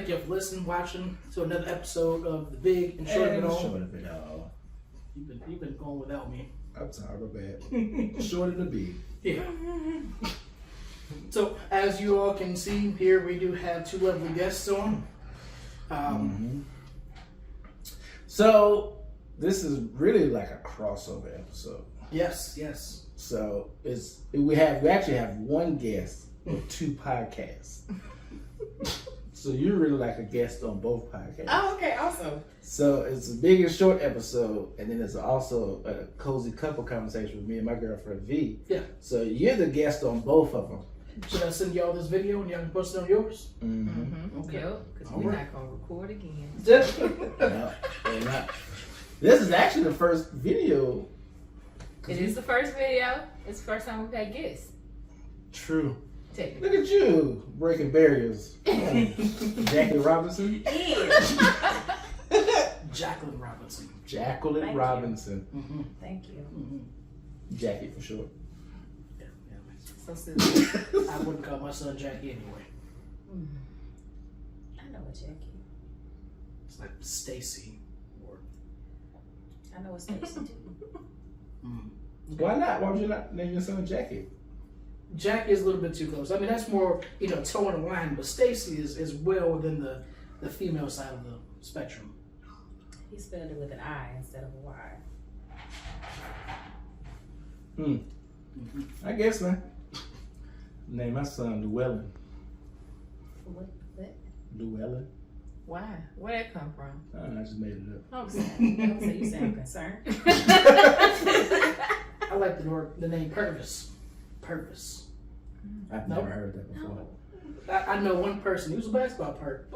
Thank you for listening, watching to another episode of The Big and Short of It All. Short of it all. You've been going without me. I'm sorry, my bad. Short of the big. Yeah. So, as you all can see here, we do have two lovely guests on. So, this is really like a crossover episode. Yes, yes. So we actually have one guest with two podcasts. So you're really like a guest on both podcasts. Oh, okay, awesome. So it's a big and short episode, and then there's also a cozy couple conversation with me and my girlfriend V. Yeah. So you're the guest on both of them. Should I send y'all this video and y'all can post it on yours? Okay. Yep, because we're not going to record again. No, we're not. This is actually the first video. It is the first video. It's the first time we've had guests. True. Technically. Look at you breaking barriers. Jackie Robinson. Jacqueline Robinson. Jacqueline Thank Robinson. Mm-hmm. Thank you. Mm-hmm. Jackie for short. Yeah. So silly. I wouldn't call my son Jackie anyway. I know a Jackie. It's like Stacy or. I know a Stacy too. Why not? Why would you not name your son Jackie? Jackie is a little bit too close. I mean, that's more, towing the line, but Stacy is well within the female side of the spectrum. He spelled it with an I instead of a Y. I guess, man. Name my son Llewellyn. What? Llewellyn. Why? Where'd that come from? I just made it up. Oh, so you sound concerned. I like the name Purvis. Purvis. I've Nope. never heard that before. I know one person. He was a basketball person.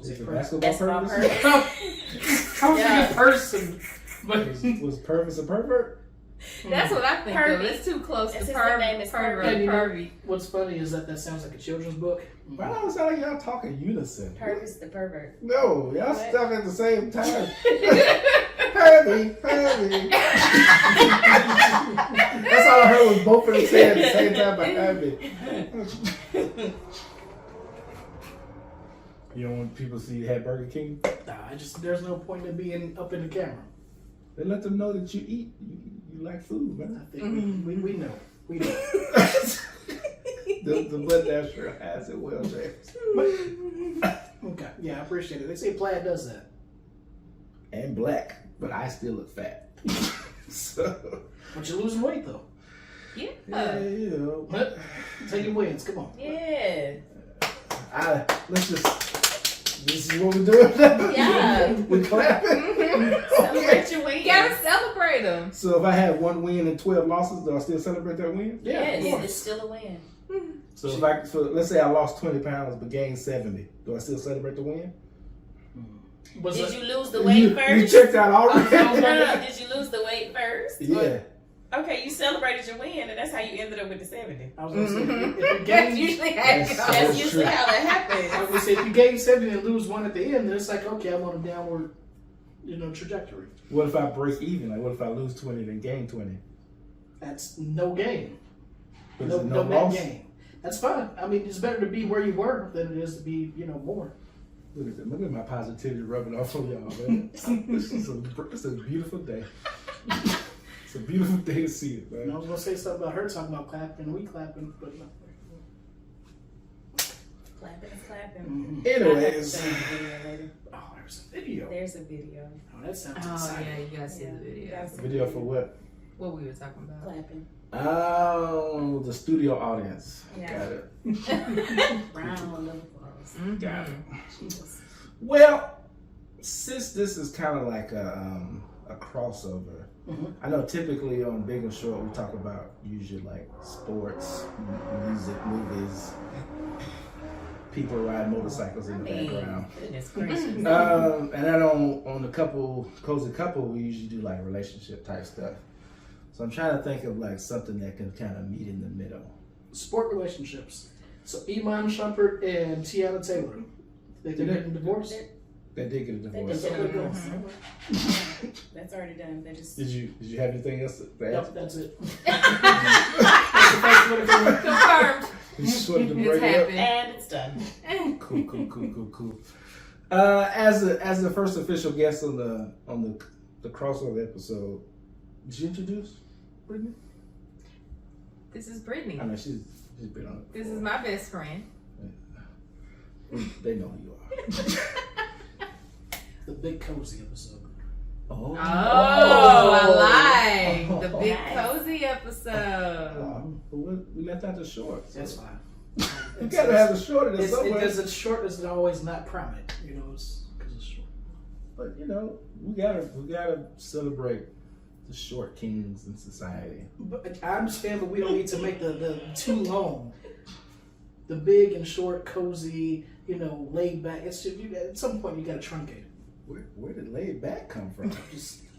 Is it a basketball purpose? I was a person. But Was Purvis a pervert? That's what I think of. It's too close to pervy. What's funny is that sounds like a children's book. Why don't it sound like y'all talking unison? Purvis the pervert. No, y'all What? stuff at the same time. Pervy. That's all I heard was both of them saying at the same time by Pervy. You don't want people to see you had Burger King? Nah, there's no point in being up in the camera. They let them know that you eat. You like food, I man. think we know. We know. The butt that sure has it well, James. Okay, yeah, I appreciate it. They say plaid does that. And black, but I still look fat. So, But you're losing weight though. yeah, you know. But take your wins. Come on. Yeah. This is what we're doing now. Yeah. We're clapping. Celebrate your wins. You gotta celebrate them. So if I had one win and 12 losses, do I still celebrate that win? Yeah, Yes, of course. it's still a win. So let's say I lost 20 pounds but gained 70, do I still celebrate the win? Did you lose the weight first? You checked out already. No. Did you lose the weight first? Yeah. Okay, you celebrated your win, and that's how you ended up with the 70. I was gonna say if you That's gain, usually how it goes. That's That's usually true. how that I happens. was gonna say if you gain 70 and lose one at the end, then it's like okay, I'm on a downward, trajectory. What if I break even? Like what if I lose 20 and gain 20? That's no gain. But No is it no net loss? gain. That's fine. I mean, it's better to be where you were than it is to be, more. Look at my positivity rubbing off on y'all, man. It's a beautiful day. It's a beautiful day to see it, And I man. was gonna say something about her talking about clapping, we clapping, but no. Clapping. Anyways, Oh, there's a video. There's a video. Oh, that sounds Oh, exciting. yeah, you gotta see the video. video for what? What we were talking about. Clapping. Oh, the studio audience. Yeah. Got it. Round of applause. Got it. Jesus. Well, since this is kind of like a crossover, I know typically on Big and Short we talk about usually like sports, music, movies, people ride motorcycles in the background. Goodness gracious. And then on the cozy couple, we usually do like relationship type stuff. So I'm trying to think of like something that can kind of meet in the middle. Sport relationships. So Iman Shumpert and Tiana Taylor. They're getting divorced. They did get a divorce. That's already done. They just Did you have anything else to add? Yep, that's it. confirmed. You just wanted to break It's it up. happened. And it's done. Cool. As the first official guest on the crossover episode, did you introduce Brittany? This is Brittany. I mean, she's been on it. This is my best friend. They know who you are. The big cozy episode. Oh, I like the big Nice. cozy episode. We left out the shorts. That's fine. You gotta have the short in It's somewhere. it's short is always not prominent. You know, it's because it's short. But you know, we gotta celebrate the short kings in society. But I understand, but we don't need to make the too long. The big and short, cozy, you know, laid back. It's just, at some point you gotta truncate it. Where did laid back come from?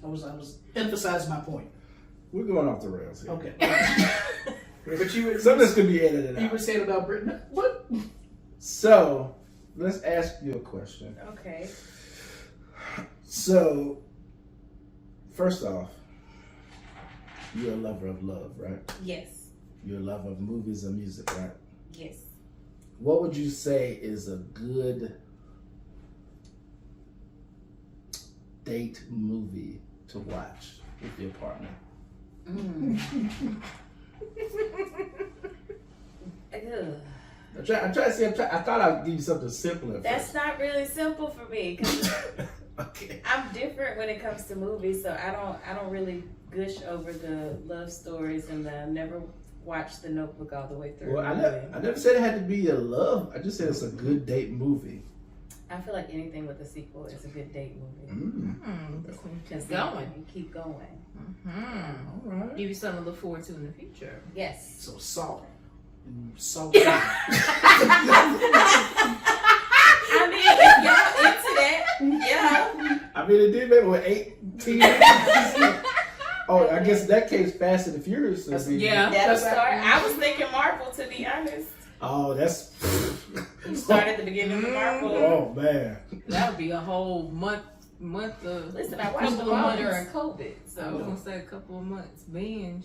I was emphasizing my point. We're going off the rails here. Okay. But you were, Some of this could be edited you out. were saying about Britain. What? So let's ask you a question. Okay. So first off, you're a lover of love, right? Yes. You're a lover of movies and music, right? Yes. What would you say is a good date movie to watch with your partner? I thought I'd give you something simpler. That's not really simple for me because Okay. I'm different when it comes to movies, so I don't really gush over the love stories, and I've never watched The Notebook all the way through. Well, I never said it had to be a love. I just said it's a good date movie. I feel like anything with a sequel is a good date movie. It's going. You keep going. All right. Give you something to look forward to in the future. Yes. So salt. Salt. I mean, if y'all into that, yeah. I mean, it did maybe with 18. Oh, I guess in that case, Fast and the Furious. Would be, Yeah. That'll start. I was thinking Marvel, to be honest. Oh, that's. You start at the beginning of Marvel. Oh man. That would be a whole month of. Listen, I watched couple them of all months. during COVID, I was so gonna say a couple of months binge.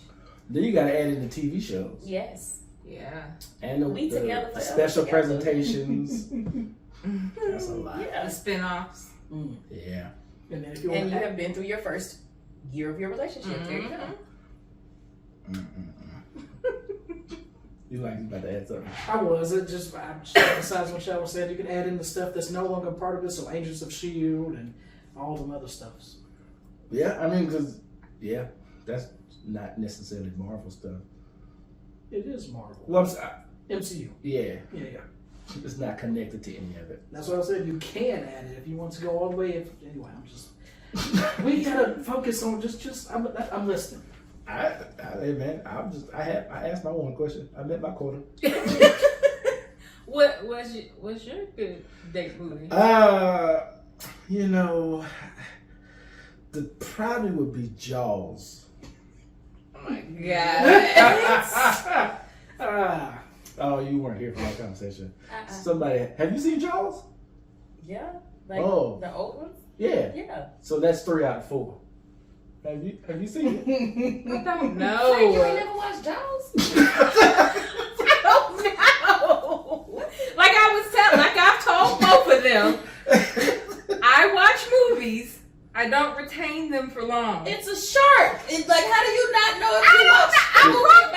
Then you gotta add in the TV shows yes. Yeah. and the, We together the forever special together. presentations. That's a lot. Yeah. The spin-offs. Yeah. And then if you And want you to have been through your first year of your relationship. There you go. You like you about to add something? I just besides what y'all said, you can add in the stuff that's no longer part of it, so Agents of S.H.I.E.L.D. and all them other stuffs. Yeah, I mean, because that's not necessarily Marvel stuff. It is Marvel. Well, MCU. yeah, Yeah. it's not connected to any of it. That's what I said. You can add it if you want to go all the way. Anyway, I'm just. We gotta focus on just. I'm listening. Hey man, I asked my one question. I met my quota. What's your good date movie? You know, the probably would be Jaws. Oh my god. Oh, you weren't here for that conversation. Uh-uh. Somebody, have you seen Jaws? Yeah. Like Oh. the old ones? Yeah. Yeah. So that's 3 out of 4. Have you seen it? I don't Frank, you ain't know. never watched Jaws? I don't know. Like I've told both of them. I watch movies. I don't retain them for long. It's a shark. It's like, how do you not know if you watch?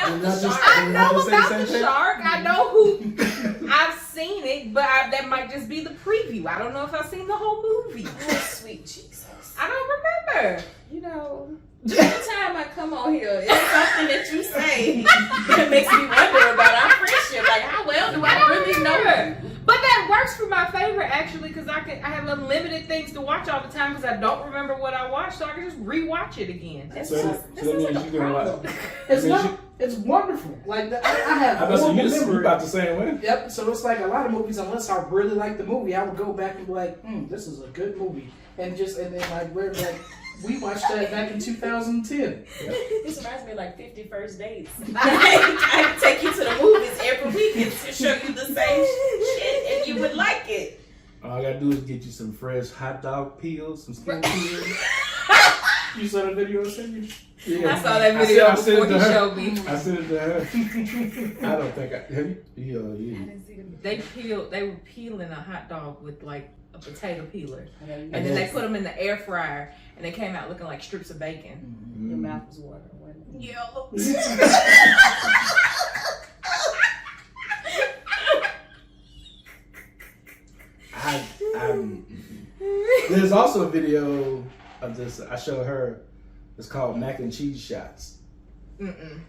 You're not just- I you're know not saying about same the thing? shark. I know who. I've seen it, but that might just be the preview. I don't know if I've seen the whole movie. Oh, sweet Jesus. I don't remember. You know, every time I come on here, it's something that you say that makes me wonder about our friendship. Like, how well do I really know her? But that works for my favorite actually, because I have unlimited things to watch all the time because I don't remember what I watched, so I can just rewatch it again. This So is that like means a you can watch. problem. It's I mean, not. It's wonderful. Like I have. I bet so horrible you memory. about the same way. Yep. So it's like a lot of movies. Unless I really like the movie, I would go back and be like, "This is a good movie," and then like we're like, we watched that back in 2010. This reminds me of like 50 First Dates. I take you to the movies every weekend to show you the same shit, and you would like it. All I gotta do is get you some fresh hot dog peels, some skin peels. You saw the video I sent you? Yeah. I saw that video sent before it he to her. showed me. I sent it to her. I don't think I have you. I didn't see them. They were peeling a hot dog with like a potato peeler, And and then they put them in the air fryer, and they came out looking like strips of bacon. your mouth was watering, wasn't it? Yellow. There's also a video of this. I showed her. It's called mac and cheese shots. Mm-mm.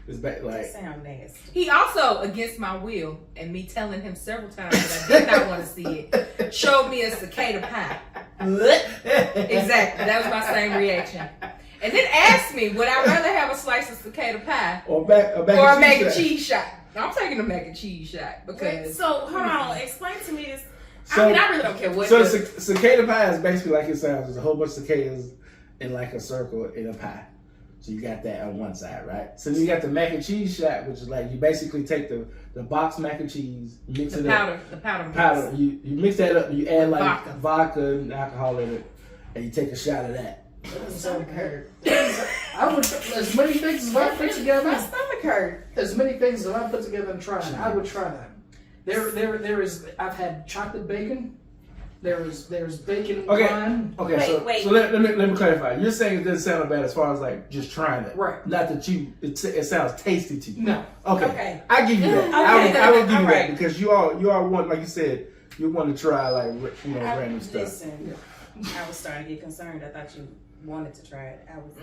It's like That sound nasty. He also, against my will, and me telling him several times that I did not want to see it, showed me a cicada pie. Exactly. That was my same reaction. And then asked me, would I rather have a slice of cicada pie or a mac and shot. cheese shot? I'm taking a mac and cheese shot Wait, because so hold on, explain to me this. So, I mean, I really don't care what. So the- cicada pie is basically like it sounds. There's a whole bunch of cicadas in like a circle in a pie. So you got that on one side, right? So then you got the mac and cheese shot, which is like you basically take the box mac and cheese, mix the it up. powder. You mix that up. You add like Vodka. vodka and alcohol in it, and you take a shot of that. That doesn't sound hurt. I would, as many things as I put together, My stomach hurt. as many things as I put together and tried, I would try that. There is. I've had chocolate bacon. There's bacon Okay. wine. Okay, Wait. so let me clarify. You're saying it doesn't sound bad as far as like just trying it, Right. Not that it sounds tasty to you. No. Okay. I give you that. Okay. I will give you Alright. that because you all want, like you said, you want to try like random stuff. Listen, I was starting to get concerned. I thought you wanted to try it. I was.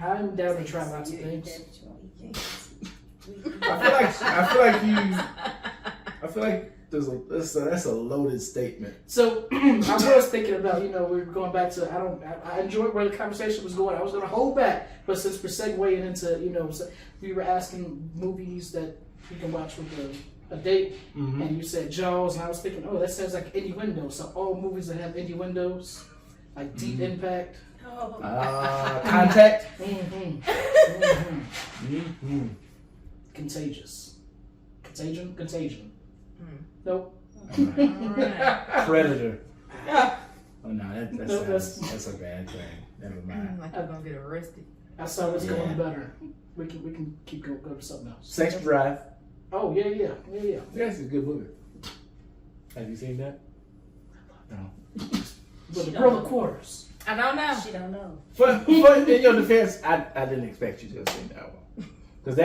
I'm down to try lots of You things. eat that, but you won't eat cake. I feel like that's a loaded statement. So I was thinking about, we were going back to, I enjoyed where the conversation was going. I was going to hold back, but since we're segueing into, so we were asking movies that you can watch with a date, and you said Jaws, and I was thinking, oh, that sounds like innuendo. So all movies that have innuendos, like Deep Impact. Oh. Contact. Contagious. Contagion. Mm. Nope. Alright. Predator. Ah. Oh no, No, that's a bad thing. Never mind. Like you're gonna get arrested. I saw what's going Yeah. better. We can keep go to something else. Sex Drive. Oh yeah. That's a good movie. Have you seen that? No. But the brother quarters. I don't know. She don't know. But in your defense, I didn't expect you to have seen that one. Because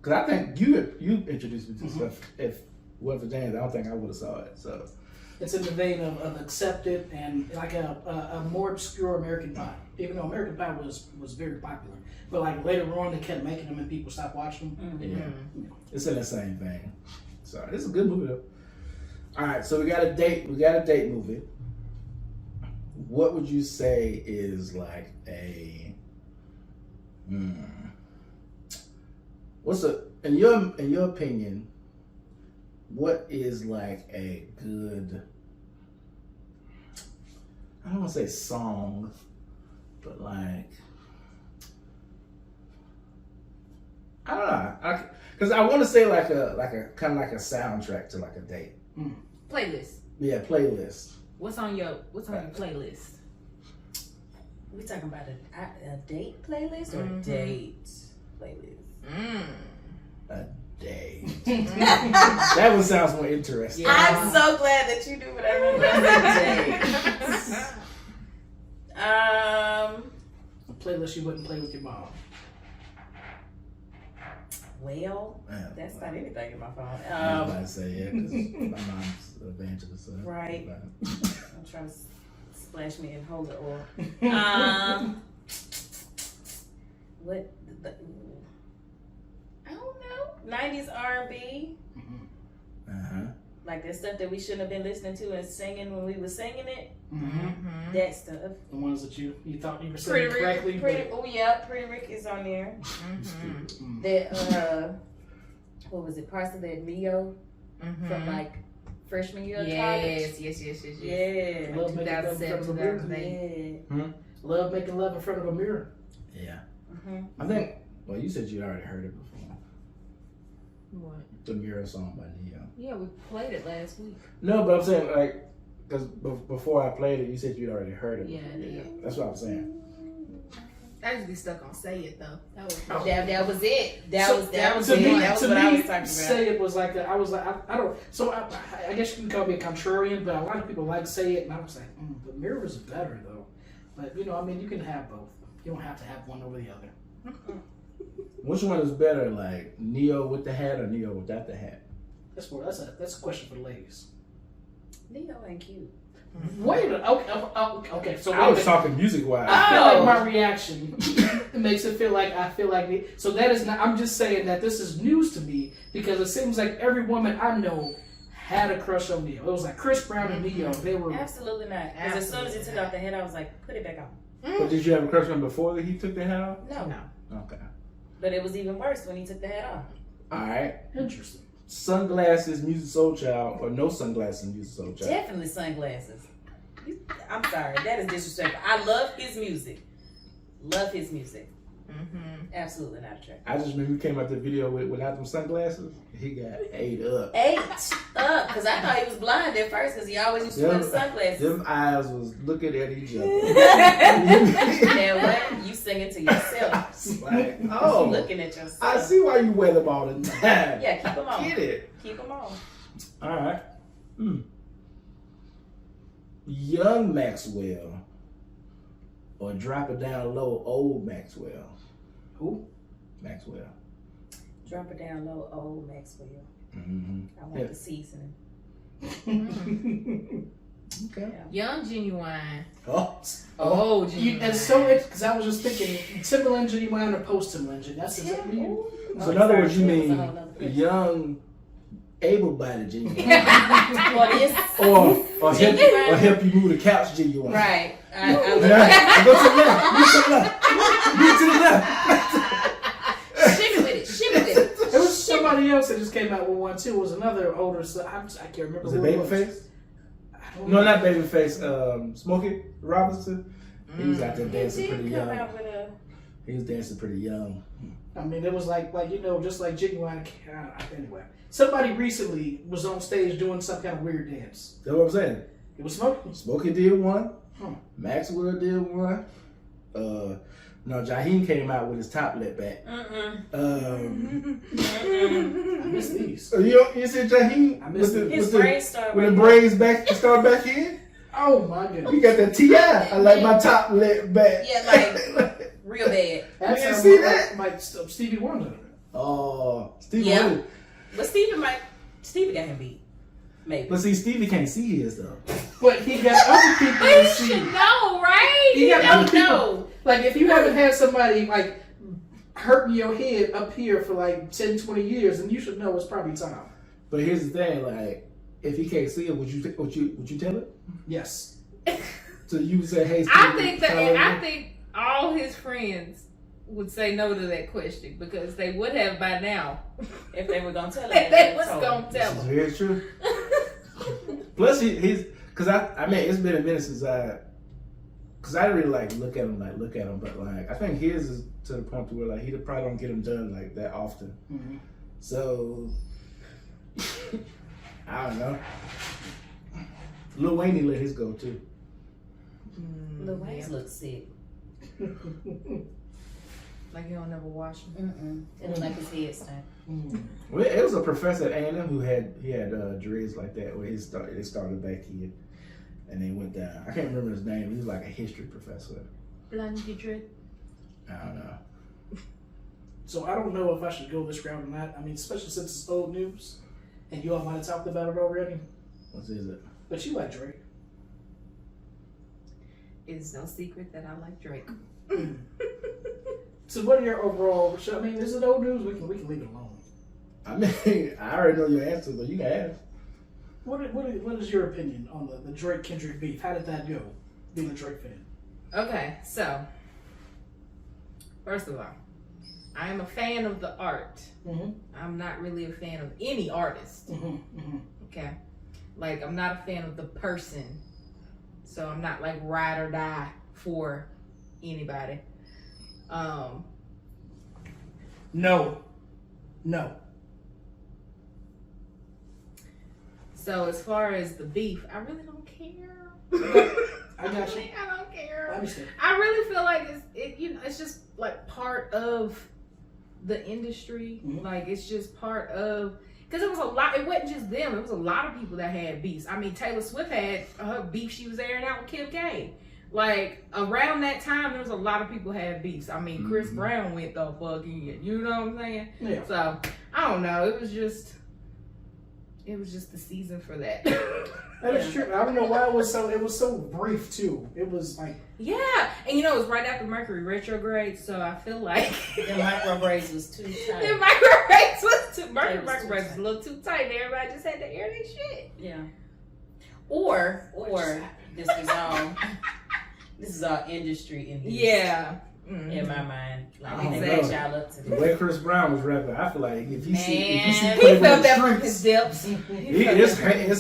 because I think you introduced me to stuff. If it wasn't for James, I don't think I would have saw it. So It's in the vein of Accepted and like a more obscure American Pie. Even though American Pie was very popular, but like later on they kept making them and people stopped watching them. yeah, it's in the same vein. So it's a good movie though. All right, so we got a date movie. What would you say is like in your opinion, what is like a good, I don't want to say song, but like, I don't know, because I want to say like a kind of like a soundtrack to like a date. Playlist. Yeah, playlist. What's on your playlist? We talking about a date playlist or a date playlist? A date. That one sounds more interesting. Yeah. I'm so glad that you do what I mean by date. A playlist you wouldn't play with your mom. Well, Yeah. that's not anything in my phone. I was about to say yeah, 'cause my mom's evangelist. So Right. but- I'm trying to splash me in holy oil. What? I don't know. 90s R&B, like that stuff that we shouldn't have been listening to and singing when we were singing it. Mm-hmm. That stuff. The ones that you thought you were Pretty saying correctly. Rick. Oh yeah, Pretty Rick is on there. Mm-hmm. That what was it? Parts of that Mio from like freshman year of college. Yes. Yeah. Love making love in front of a mirror. 2008. Yeah. Love making love in front of a mirror. Yeah. Mm-hmm. I think. Well, you said you already heard it before. What? The Mirror song by Neo. Yeah, we played it last week. No, but I'm saying like because before I played it, you said you'd already heard it. Yeah, I did. That's what I'm saying. I used to be stuck on Say It though. That was That was it. That So, was to it. me, That was to what I me, was talking about. Say It was like I was like I don't. So I guess you can call me a contrarian, but a lot of people like Say It, and I was like, the Mirror is better though. But I mean, you can have both. You don't have to have one over the other. Which one is better, like Neo with the hat or Neo without the hat? That's a question for the ladies. Neo ain't cute. Wait, okay. So I was talking music wise. I feel like my reaction makes it feel like I feel like so that is not. I'm just saying that this is news to me because it seems like every woman I know had a crush on Neo. It was like Chris Brown and Neo. They were Absolutely not. Because as soon as he took off the head, I was like, put it back on. But did you have a crush on him before that he took the hat off? No. Okay. But it was even worse when he took the head off. All right. interesting. Sunglasses, Music Soul Child, or no sunglasses, Music Soul Child? Definitely sunglasses. I'm sorry, that is disrespectful. I love his music. Love his music. Absolutely not attractive. I just remember he came out the video without them sunglasses. He got ate up. Ate up, because I thought he was blind at first, because he always used to wear the sunglasses. Them eyes was looking at each other. Yeah, what? You singing to yourself. Like, You oh, looking at yourself. I see why you wear them all the time. Yeah, keep them on. Get it. Keep them on. All right. Young Maxwell or drop it down low, old Maxwell? Who? Maxwell. Drop it down low, old Maxwell. Mm-hmm. I want the seasoning. Okay. Young Genuine. Oh. Old Genuine. And so because I was just thinking Timberland Genuine or post Timberland. That's exactly you. So in other words, you That was a mean whole nother picture. young, able-bodied genuine, Or this. or help you move the couch genuine. Right. I Yeah. look like Go to the left. Move to the left. Move to the left. shimmy with it. Shimmy with it. There was somebody else that just came out with one too. It was another older son. I can't remember. Was it who Babyface? I don't No, know. not Babyface. Smokey Robinson. He was out there He dancing did pretty come young. out with a. He was dancing pretty young. I mean, it was like just like Genuine. Anyway, somebody recently was on stage doing some kind of weird dance. That's what I'm saying. It was Smokey. Smokey did one. Huh. Maxwell did one. No, Jaheim came out with his top let back. I miss these. You said Jaheim? I missed it. His braids started with the with braids back start back in? Oh my goodness. You got that T.I. I like my top let back. Yeah, like real bad. That's You how see that? Like Stevie Wonder. Oh, Stevie Yeah. Wonder. But Stevie got him beat. Maybe. But see, Stevie can't see his though. But he got other people But to he see. should know, right? He got other people. know. Like if you haven't had somebody like hurting your head up here for like 10, 20 years, then you should know it's probably time. But here's the thing, like, if he can't see it, would you tell it? Yes. So you would say, hey, Stevie, I think follow I me? think all his friends would say no to that question because they would have by now. If they were gonna tell him, If they was told gonna him. tell This is him. very true. Plus, he's because I mean, it's been a minute since because I didn't really look at him, but like I think his is to the point to where like he probably don't get him done like that often. Mm-hmm. So I don't know. Lil Wayne he let his go too. Lil Wayne's look sick. Like you don't never watch him. It looked like his head stank. Well, it was a professor at A&M who had dreads like that where they started back here and they went down. I can't remember his name. He was like a history professor. Blondie Dread. I don't know. So I don't know if I should go this route or not. I mean, especially since it's old news, and you all might have talked about it already. What is it? But you like Drake. It's no secret that I like Drake. So what are your overall? I mean, is it old news? We can leave it alone. I mean, I already know your answer, but you can ask. What is your opinion on the Drake Kendrick beef? How did that go? Being a Drake fan. Okay, so first of all, I am a fan of the art. Mm-hmm. I'm not really a fan of any artist. Mm-hmm. Mm-hmm. Okay, like I'm not a fan of the person, so I'm not like ride or die for anybody. No. So as far as the beef, I really don't care. I got you. I don't care. I understand. I really feel like it's just like part of the industry. Mm-hmm. Like it's just part of, because it was a lot. It wasn't just them. It was a lot of people that had beefs. I mean, Taylor Swift had her beef she was airing out with Kim K. Like around that time, there was a lot of people had beefs. I mean, Chris Brown went the fuck in. You know what I'm saying? Yeah. So I don't know. It was just the season for that. That is true. I don't know why it was so brief too. It was like, Yeah, and it was right after Mercury retrograde, so I feel like The micro braids was too tight. the micro braids was too It was micro too braids was tight. a little too tight. Everybody just had to air their shit. Yeah. Or just this is all industry in Yeah. in my mind. Like I don't they know. got y'all up to The this. way Chris Brown was rapping, I feel like if you see Man, Quavo he in felt the that from his streets, depths.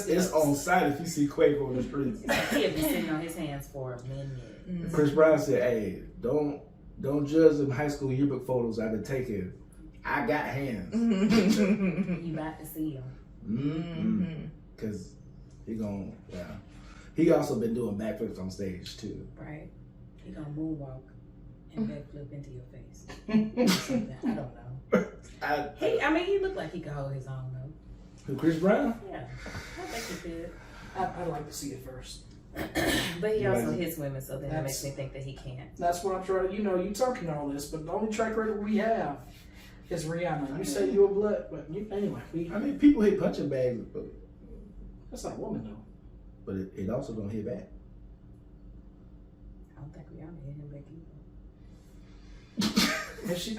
it's on sight if you see Quavo in the streets. He had been sitting on his hands for a minute. Chris Brown said, "Hey, don't judge them high school yearbook photos I've been taking. I got hands." You about to see him. Mm-hmm. Cause he also been doing backflips on stage too. Right. He gonna moonwalk and backflip into your face. Something. I don't know. He looked like he could hold his own though. Who, Chris Brown? Yeah. I think he could. I'd like to see it first. But he also Right. hits women, so then that makes me think that he can't. That's what I'm trying to. You talking all this, but the only track record we have is Rihanna. You say you a blood, but anyway, I mean, people hit punching bags, but that's not a woman though. it also don't hit back. I don't think Rihanna hit him back either. If she,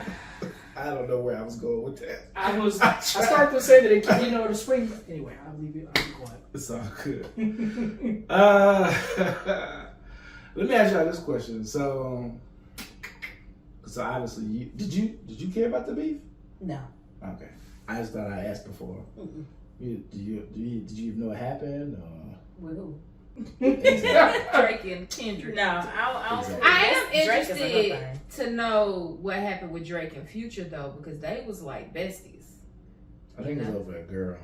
I don't know where I was going with that. I started to say that it, the swing. Anyway, I'll leave it. I'll be quiet. It's all good. Let me ask y'all this question. So obviously, did you care about the beef? No. Okay, I just thought I asked before. Mm-mm. Did you even know what happened? Or? With who? Drake and Kendrick. No, I Exactly. I am Drake is a interested no-thing. to know what happened with Drake and Future though, because they was like besties. I think it was over a girl.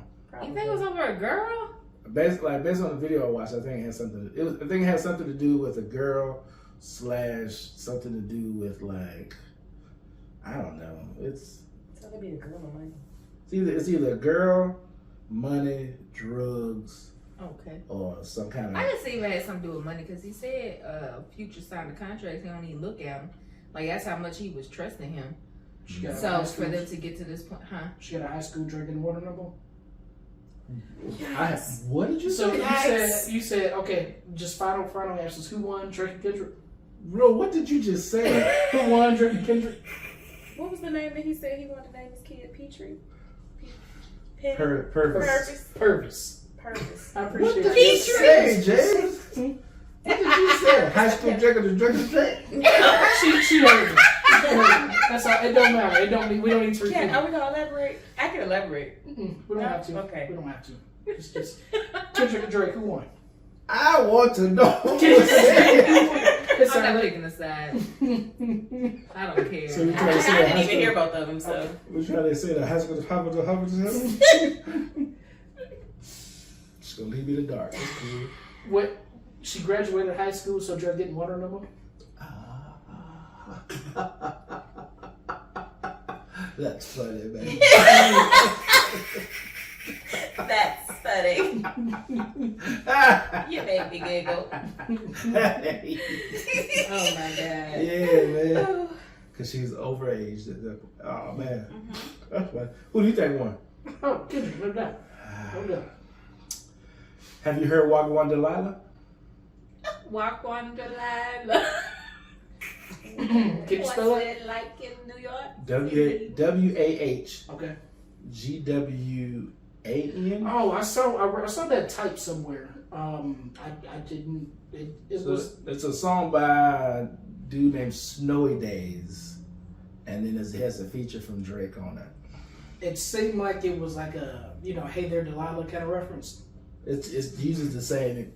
You think it was over a girl? Based on the video I watched, I think it had something. I think it had something to do with a girl / something to do with like, I don't know. It's gotta be a girl or money. it's either a girl, money, drugs, Okay. or some kind of. I can see if it had something to do with money because he said Future signed a contract. He don't even look at him. Like that's how much he was trusting him. She got a So high for school- them to get to this point, huh? She got a high school drinking water number. What did you So say? you said okay. Just final answers. Who won? Drake and Kendrick. Bro, what did you just say? Who won? Drake and Kendrick. What was the name that he said he wanted to name his kid? Petrie? Purpose. Purvis. Purpose. I What appreciate did it. you say, James? What did you say? High school drinker to drinker Drake? She heard me. That's all. It don't matter. We don't need to repeat. Are we gonna elaborate? I can elaborate. We don't have to. Okay. We don't have to. Just Kendrick and Drake. Who won? I want to know. It's I'm not all picking a side. I don't care. So you I trying to say didn't even hear both of them, so. What you trying to say? The high school to Just gonna leave me in the dark. That's cool. What? She graduated high school, so Drake didn't want her no more. That's funny, man. That's funny. You made me giggle. Oh my god. Yeah, man. Cause she's overaged. Oh man. That's funny. Who do you think won? Oh, Kendrick, no doubt. No doubt. Have you heard Wagga One Delilah? Walk on the line. Can you spell it? it like in New York? WAHGWAN. Oh, I saw that type somewhere. I didn't. It was. It's a song by a dude named Snowy Days, and then it has a feature from Drake on it. It seemed like it was like a Hey There Delilah kind of reference. It uses the same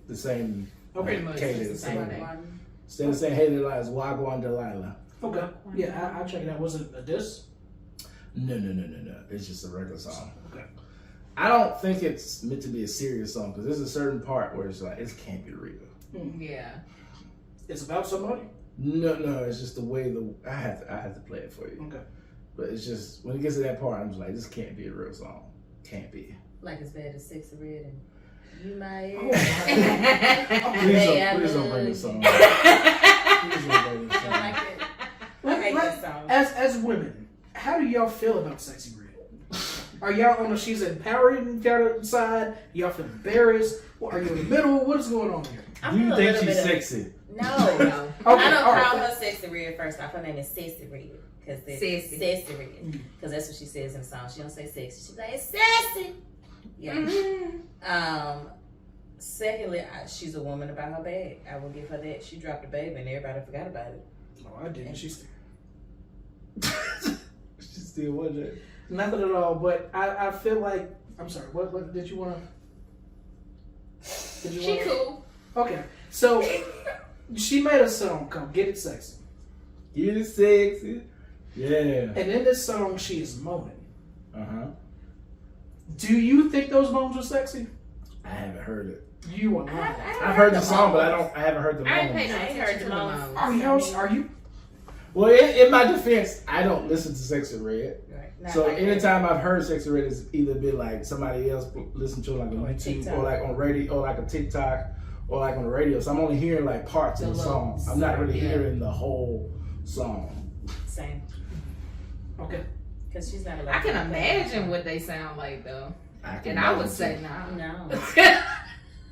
Pretty much. cadence. It's the same thing. Instead of saying Hey There Delilah, it's Wagga One Delilah. Okay. Yeah, I'll check it out. Was it a diss? No. It's just a regular song. Okay. I don't think it's meant to be a serious song because there's a certain part where it's like it can't be real. Yeah. It's about somebody. No, it's just the way I have to play it for you. Okay. But it's just when it gets to that part, I'm just like, this can't be a real song. Can't be. Like as bad as Sexy Red and You My Oh, Please don't bring this song. Please don't bring this I song. don't like it. I hate this song. As women, how do y'all feel about Sexy Red? Are y'all on the she's empowering kind of side? Y'all feel embarrassed? Or are you in the middle? What is going on here? I Do you feel a think little she's bit of- sexy? No. Okay, I don't all right. call her Sexy Red first off. Her name is Sassy Red. Because Sassy. Sassy Red. Because that's what she says in the song. She don't say sexy. She's like, it's sassy. Yeah. Secondly, she's a woman about her bag. I will give her that. She dropped a baby and everybody forgot about it. Oh, I didn't. She's She still was it. nothing at all. But I feel like I'm sorry. What did you want to? She cool. Okay, so she made a song called "Get It Sexy," Get it sexy. Yeah. and in this song she is moaning. Do Do you think those moans are sexy? I haven't heard it. You are lying. I've heard the song, but I haven't heard the I ain't moans. paid no I ain't attention heard to the the moans. moans. Are you? Well, in my defense, I don't listen to Sexy Red. Right. Not So like anytime I've heard Sexy Red, it's either been like somebody else listen to it like on Or YouTube TikTok. or like on radio or like a TikTok or like on the radio. So I'm only hearing like parts of the song. I'm not really hearing the whole song. Same. Okay. Because she's not allowed I can to play. imagine what they sound like though. can And I would imagine say too. no. No.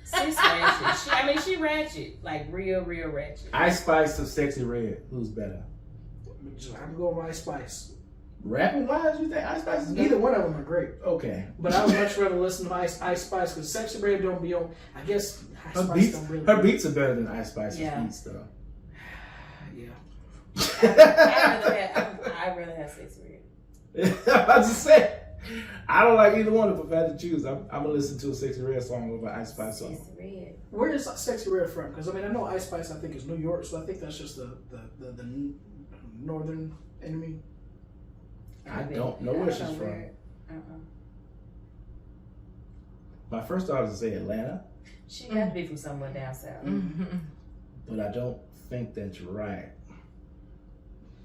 She's ratchet. She ratchet. Like real ratchet. Ice Spice or Sexy Red, who's better? I'm going with Ice Spice. Rapping wise, you think Ice Spice is better? Neither one of them are great, Okay. but I would much rather listen to Ice Spice because Sexy Red don't be on. I guess Ice Spice don't really. Her beats are better than Ice Spice's Yeah. beats, though. Yeah. I'd rather have Sexy Red. I'm about to say, I don't like either one. If I had to choose, I'm gonna listen to a Sexy Red song over an Ice Spice song. Sexy Red. Where is Sexy Red from? Because I mean, I know Ice Spice. I think is New York, so I think that's just the northern enemy. I don't know where she's from. My first thought was to say Atlanta, She got to be from somewhere down south. but I don't think that's right.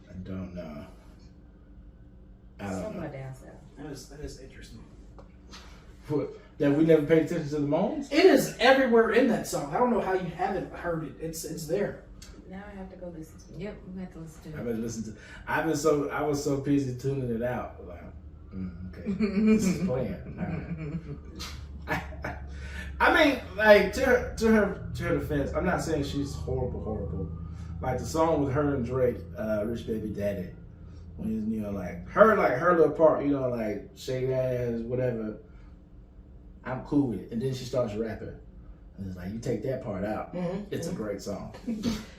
I don't know. I don't Somewhere know. down south. That is interesting. That we never paid attention to the moans? It is everywhere in that song. I don't know how you haven't heard it. It's there. Now I have to go listen to it. Yep, we have to listen to I it. better listen to. I was so busy tuning it out. Like, okay, this is playing. I mean, like to her defense, I'm not saying she's horrible. Like the song with her and Drake, "Rich Baby Daddy," when like her little part, like shake ass, whatever. I'm cool with it, and then she starts rapping. And it's like you take that part out. It's a great song.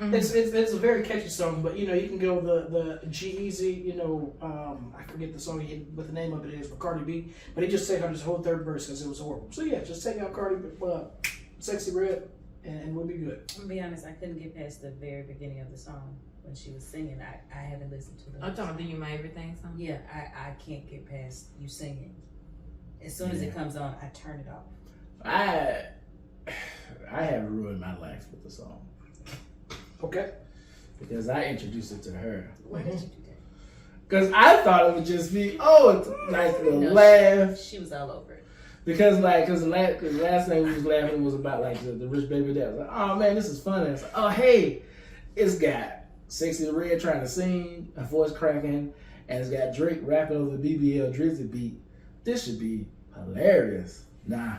It's a very catchy song, but you can go the G-Eazy, I forget the song what the name of it is for Cardi B, but he just sang on his whole third verse because it was horrible. So yeah, just take out Sexy Red and we'll be good. I'm gonna be honest, I couldn't get past the very beginning of the song when she was singing. I haven't listened to the I'm talking about Do You My Everything song? Yeah, I can't get past you singing. As soon as it comes on, I turn it off. I have ruined my life with the song Okay. because I introduced it to her. Why did you do that? Because I thought it would just be it's like a laugh. She was all over it. Because the last thing we was laughing was about like the Rich Baby Dad. I was like, oh man, this is funny. It's like, oh hey, it's got Sexy Red trying to sing, her voice cracking, and it's got Drake rapping over the BBL Drizzy beat. This should be hilarious. Nah,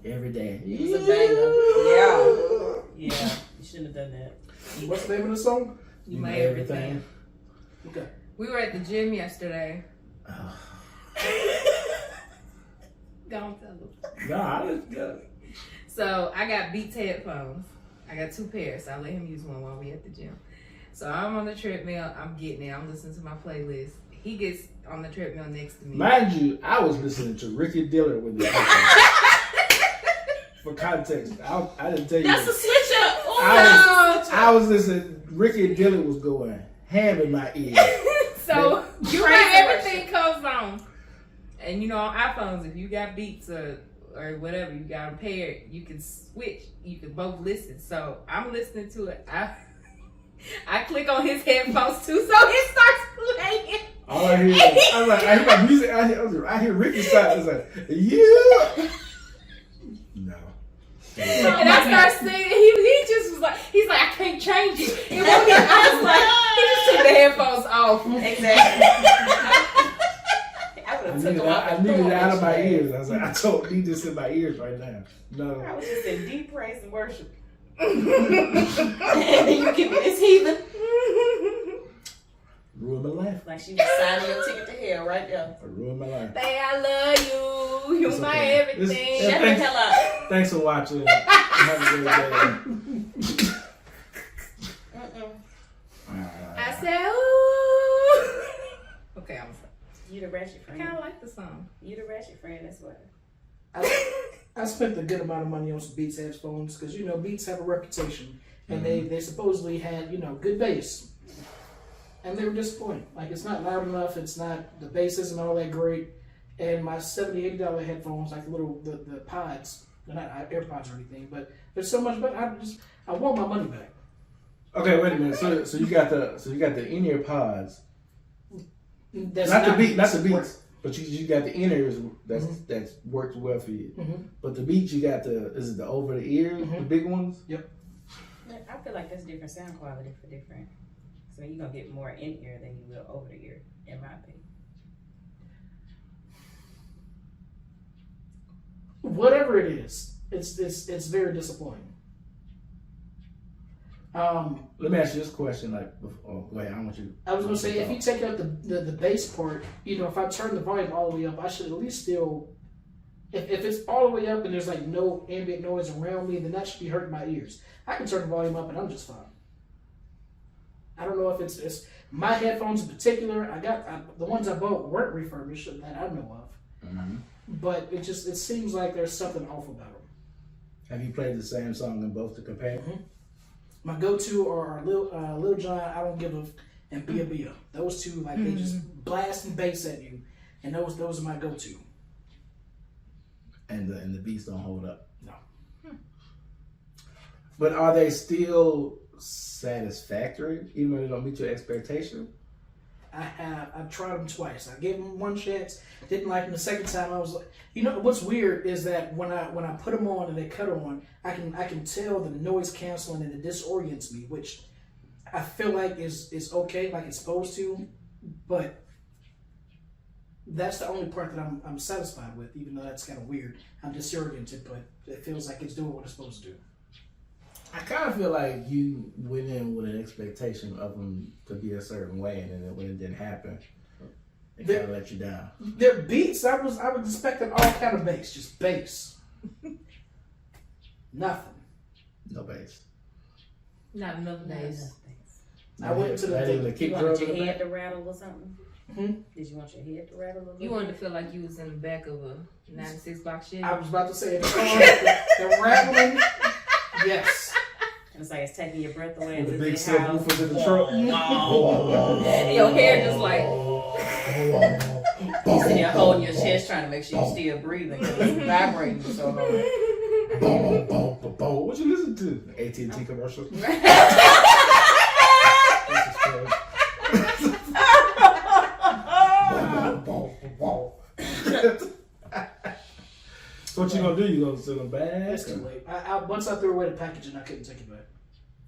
every day. It was a banger. Yeah. You shouldn't have done that. What's the name of the song? You My Everything. Okay. We were at the gym yesterday. Don't tell them. Nah, I just got it. So I got Beats headphones. I got 2 pairs. So I let him use one while we at the gym. So I'm on the treadmill. I'm getting it. I'm listening to my playlist. He gets on the treadmill next to me. Mind you, I was listening to Ricky Dillard with me. For context, I didn't tell you. That's a switch up. I was listening. Ricky Dillard was going ham in my ear. So You My Everything comes on. And you know, on iPhones, if you got Beats or whatever, you got them paired, you can switch. You can both listen. So I'm listening to it. I click on his headphones too, so it starts playing. All I hear, I hear my music. I hear Ricky's side. It's like, yeah. No. And I start singing. He just was like, he's like, I can't change it. It won't get. I was like, he just took the headphones off. Exactly. I needed it out of my ears. I was like, I don't need this in my ears right now. No. I was just in deep praise and worship. And then you give me this heathen. Ruined my life. Like she was signing your ticket to hell right there. I ruined my life. Say I love you. You're It's my okay. everything. Shut the hell up. Thanks for watching. Have a great day. I said, ooh. Okay, I'm sorry. You the ratchet I friend. kind of like the song. You the ratchet friend, that's what. I spent a good amount of money on some Beats headphones because, you know, Beats have a reputation. And they supposedly had, you know, good bass. And they were disappointing. Like, it's not loud enough. It's not, the bass isn't all that great. And my $70, $80 headphones, like the pods, they're not AirPods or anything, but there's so much better. I want my money back. Okay, wait a minute. So you got the in-ear pods. That's Not the Beats, but you got the in-ears that's worked well for you. Mm-hmm. But the Beats, you got is it the over the ear, the big ones? Yep. I feel like that's different sound quality for different. So you're gonna get more in ear than you will over the ear, in my opinion. Whatever it is, it's very disappointing. Let me ask you this question. Like, wait, I want you. I was gonna say, if you take out the bass part, you know, if I turn the volume all the way up, I should at least still. If it's all the way up and there's like no ambient noise around me, then that should be hurting my ears. I can turn the volume up and I'm just fine. I don't know if it's my headphones in particular. The ones I bought weren't refurbished that I know of, but it seems like there's something off about them. Have you played the same song in both to compare? Mm-hmm. My go-to are Lil Jon, I Don't Give a, and Bia Bia. Those two, like they just blasting bass at you, and those are my go-to. And the beats don't hold up. No. But are they still satisfactory, even though they don't meet your expectation? I've tried them twice. I gave them one chance, didn't like them the second time. I was like, you know what's weird is that when I put them on and they cut on, I can tell the noise canceling and it disorients me, which I feel like is okay, like it's supposed to, but that's the only part that I'm satisfied with, even though that's kind of weird. I'm disoriented, but it feels like it's doing what it's supposed to do. I kind of feel like you went in with an expectation of them to be a certain way, and then when it didn't happen, it kind of let you down. Their beats, I was expecting all kind of bass, just bass. Nothing. No bass. Not enough days. I went to the kick You drum. wanted your head to rattle or something? Hmm? Did you want your head to rattle a little You wanted to feel like you was in the back of a 96 box Chevy. I was about to say the rattling. Yes. And it's like it's taking your breath away. With the and big it's how- subwoofers in the truck. Your hair just like. You sitting there holding your chest trying to make sure you're still breathing because it's vibrating so hard. What you listen to? AT&T commercials. So what you gonna do? You gonna send them back? It's too late. Once I threw away the packaging, I couldn't take it back.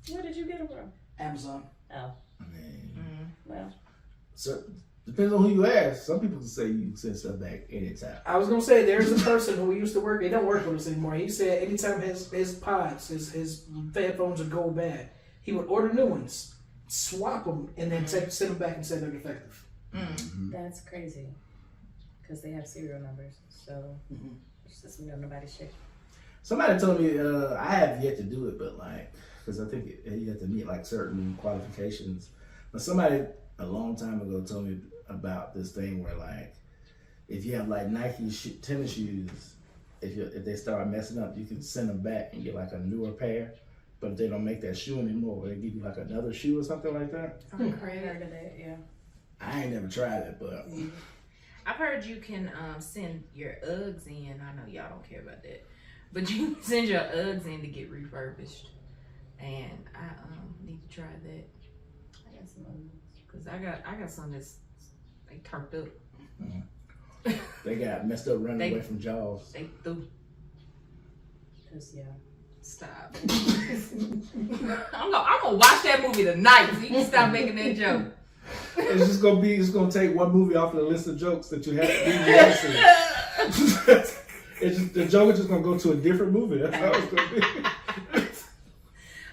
Where did you get it from? Amazon. Oh, Man. well. So depends on who you ask. Some people say you can send stuff back anytime. I was gonna say there's a person who used to work. They don't work with us anymore. He said anytime his pods, his headphones would go bad, he would order new ones, swap them, and then send them back and say they're defective. That's crazy. Because they have serial numbers. So it's just nobody's shit. Somebody told me I have yet to do it, but like, because I think you have to meet like certain qualifications. But somebody a long time ago told me about this thing where like, if you have like Nike tennis shoes, if they start messing up, you can send them back and get like a newer pair. But if they don't make that shoe anymore, they give you like another shoe or something like that. I heard of that, yeah. I ain't never tried it, but I've heard you can send your Uggs in. I know y'all don't care about that, but you can send your Uggs in to get refurbished, and I need to try that. I got some others. Cause I got some that's they turned up. They got messed up running away from Jaws. They threw. Cause yeah. Stop. I'm gonna watch that movie tonight. So you can stop making that joke. It's gonna take one movie off the list of jokes that you have. The joke is just gonna go to a different movie. That's how it's gonna be.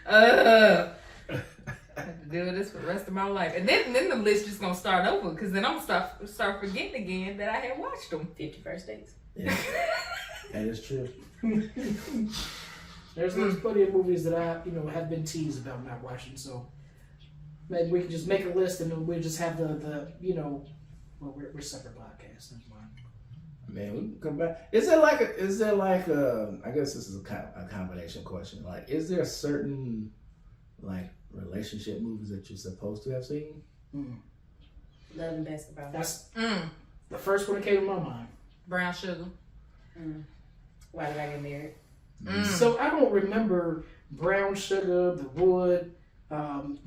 I have to deal with this for the rest of my life, and then the list just gonna start over because then I'm gonna start forgetting again that I had watched them. 50 First Dates. Yeah, that is true. There's plenty of movies that I have been teased about not watching. So maybe we can just make a list and then we'll just have the well, we're separate podcasts. That's fine. Man, we can come back. Is there like I guess this is a combination question. Like, is there certain like relationship movies that you're supposed to have seen? Love and Basketball. That's the first one that came to my mind. Brown Sugar. Why Did I Get Married? So I don't remember Brown Sugar, The Wood,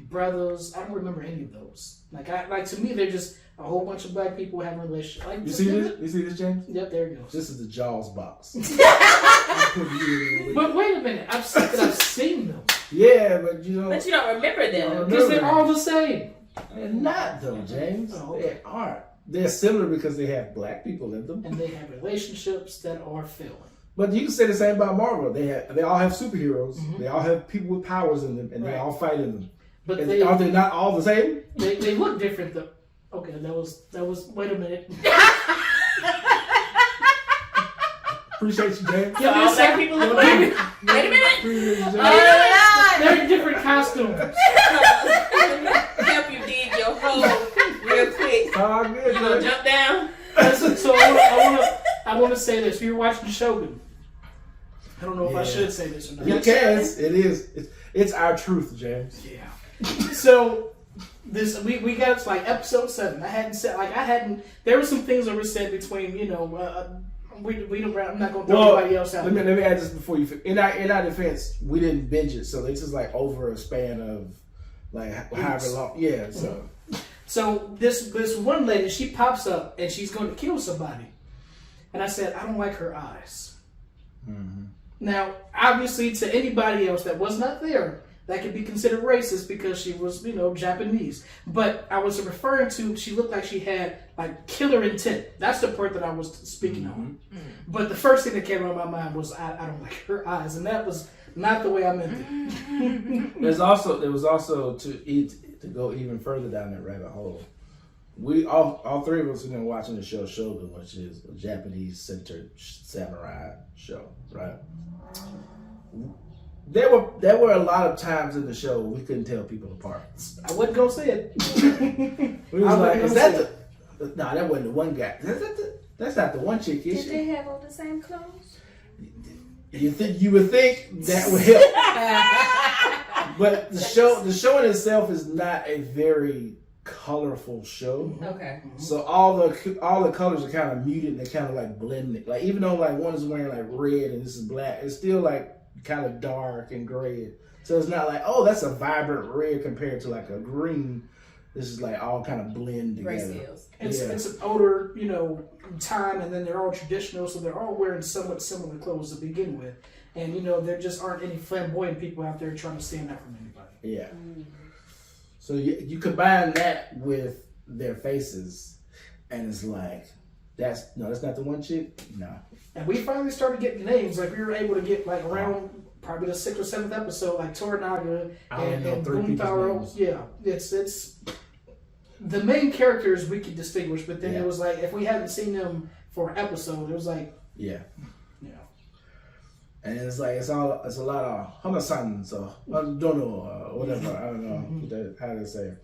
Brothers. I don't remember any of those. Like to me, they're just a whole bunch of black people having a relationship. Like, You see this? You see this, James? Yep, there it goes. This is the Jaws box. But wait a minute, I've seen them. Yeah, but you know. But you don't remember them. Because they're all the same. They're not though, James. Oh, okay. They aren't. They're similar because they have black people in them. And they have relationships that are failing. But you can say the same about Marvel. They all have superheroes. They all have people with powers in them, and they all fight in them. But are they not all the same? They look different though. Okay, that was. Wait a minute. Appreciate you, James. Yeah, All black people look like. Wait a minute. Appreciate you, James. They're in different costumes. Help you dig your hole real quick. It's all good, You gonna James. jump down? So I want to say this. You're watching Shogun. I don't know if I should say this or not. You can. It is. It's our truth, James. Yeah. So this we got to like episode 7. I hadn't. There were some things that were said between we don't. I'm not gonna throw anybody else out. Let me add this before you. In our defense, we didn't binge it, so it's just like over a span of like however long. Yeah. So this one lady, she pops up and she's going to kill somebody, and I said I don't like her eyes. Now, obviously, to anybody else that was not there, that could be considered racist because she was, Japanese. But I was referring to, she looked like she had, like, killer intent. That's the part that I was speaking on. But the first thing that came out of my mind was, I don't like her eyes. And that was not the way I meant it. There was also to go even further down that rabbit hole. We all three of us have been watching the show Shogun, which is a Japanese-centered samurai show, right? There were a lot of times in the show we couldn't tell people apart. I wasn't going to say it. We was like, is that no, that wasn't the one guy. That's not the one chick, is Did she? they have on the same clothes? You would think that would help. But the show in itself is not a very colorful show. Okay. So all the colors are kind of muted and they kind of like blended. Like even though like one is wearing like red and this is black, it's still like kind of dark and gray. So it's not like, oh, that's a vibrant red compared to like a green. This is like all kind of blend together. Grayscales. It's an older, time, and then they're all traditional, so they're all wearing somewhat similar clothes to begin with. And, there just aren't any flamboyant people out there trying to stand out from anybody. Yeah. So you combine that with their faces, and it's like, that's not the one chick? No. And we finally started getting names. Like, we were able to get, like, around probably the 6th or 7th episode, like Toranaga and Buntaro. Yeah. It's the main characters we could distinguish, but then it was like, if we hadn't seen them for an episode, it was like... Yeah. And it's like, it's a lot of Hana-sans or Dono or whatever. I don't know how to say it.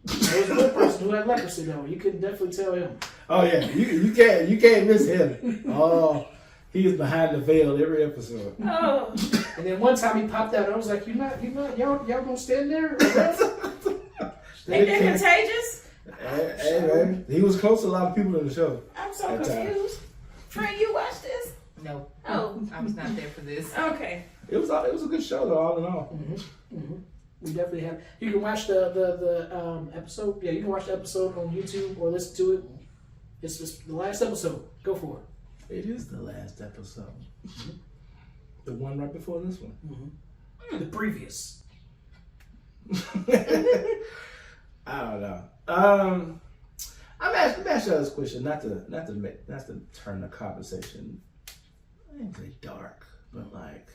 There was one person who had leprosy though. You could definitely tell him. Oh yeah, you can't miss him. Oh, he is behind the veil every episode. Oh. And then one time he popped out. I was like, y'all gonna stand there? Ain't that contagious? Hey, man, he was close to a lot of people in the show. I'm so That time. confused. Friend, you watched this? No. Oh. I was not there for this. Okay. It was a good show though, all in all. We definitely have. You can watch the episode. Yeah, you can watch the episode on YouTube or listen to it. It's just the last episode. Go for it. It is the last episode. The one right before this one. The previous. I don't know. I'm asking this question, not to turn the conversation, I didn't say dark, but like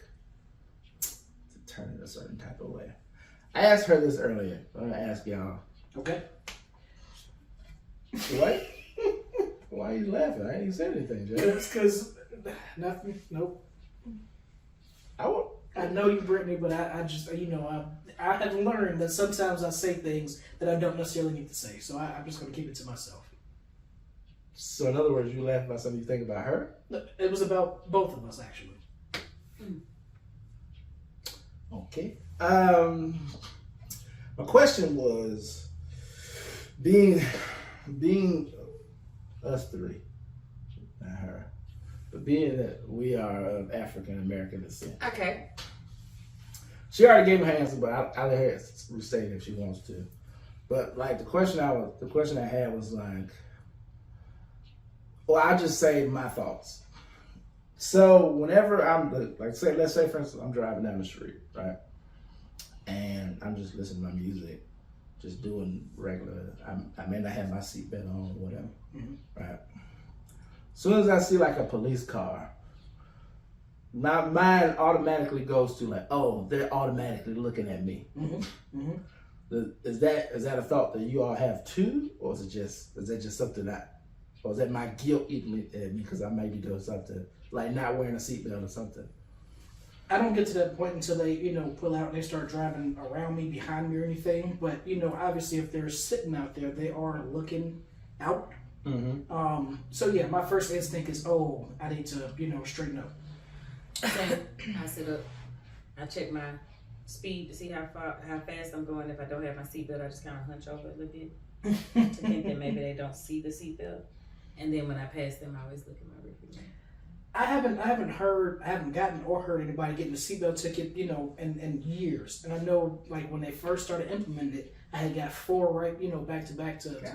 to turn it a certain type of way. I asked her this earlier. I'm gonna ask y'all. Okay. What? Why are you laughing? I ain't even said anything, Jay. It's because nothing. Nope. I know you, Brittany, but I just, I have learned that sometimes I say things that I don't necessarily need to say. So I'm just going to keep it to myself. So in other words, you laugh about something you think about her? It was about both of us, actually. Okay. My question was, being us three, not her, but being that we are of African American descent. Okay. She already gave me her answer, but I'll let her restate it if she wants to. But like the question I had was like, well, I'll just say my thoughts. So whenever let's say for instance, I'm driving down the street, right? And I'm just listening to my music, just doing regular, I may not have my seatbelt on or whatever, right? As soon as I see like a police car, my mind automatically goes to like, oh, they're automatically looking at me. Is that a thought that you all have too, or is that just something or is that my guilt eating at me because I may be doing something like not wearing a seatbelt or something? I don't get to that point until they, pull out and they start driving around me, behind me or anything. But, obviously if they're sitting out there, they are looking out. So yeah, my first instinct is, oh, I need to, straighten up. Same. I sit up. I check my speed to see how fast I'm going. If I don't have my seatbelt, I just kind of hunch over a little bit to think that maybe they don't see the seatbelt. And then when I pass them, I always look at my rearview mirror. I haven't gotten or heard anybody getting a seatbelt ticket, in years. And I know, like, when they first started implementing it, I had got 4 right, back to back. Put the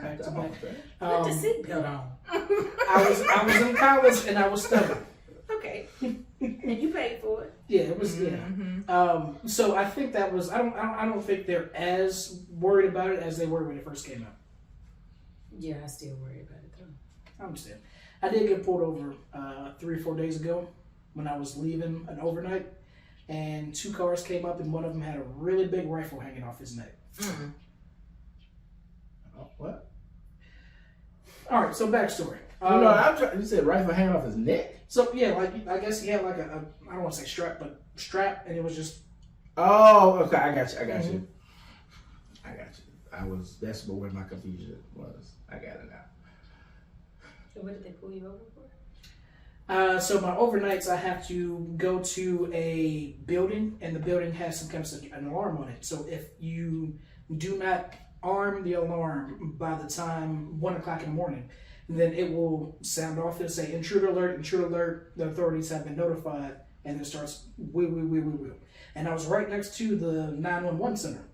seatbelt on. I was in college and I was stubborn. Okay. And you paid for it. Yeah, it was. So I think that was. I don't think they're as worried about it as they were when it first came out. Yeah, I still worry about it though. I understand. I did get pulled over 3 or 4 days ago when I was leaving an overnight, and 2 cars came up, and one of them had a really big rifle hanging off his neck. Oh, what? All right, so backstory. You said rifle hanging off his neck? So yeah, like I guess he had like a I don't want to say strap, but strap, and it was just. Oh, okay, I got you. That's where my confusion was. I got it now. So what did they pull you over for? So my overnights, I have to go to a building, and the building has some kind of an alarm on it. So if you do not arm the alarm by the time 1 o'clock in the morning, then it will sound off and say intruder alert, the authorities have been notified, and it starts wheel. And I was right next to the 911 center.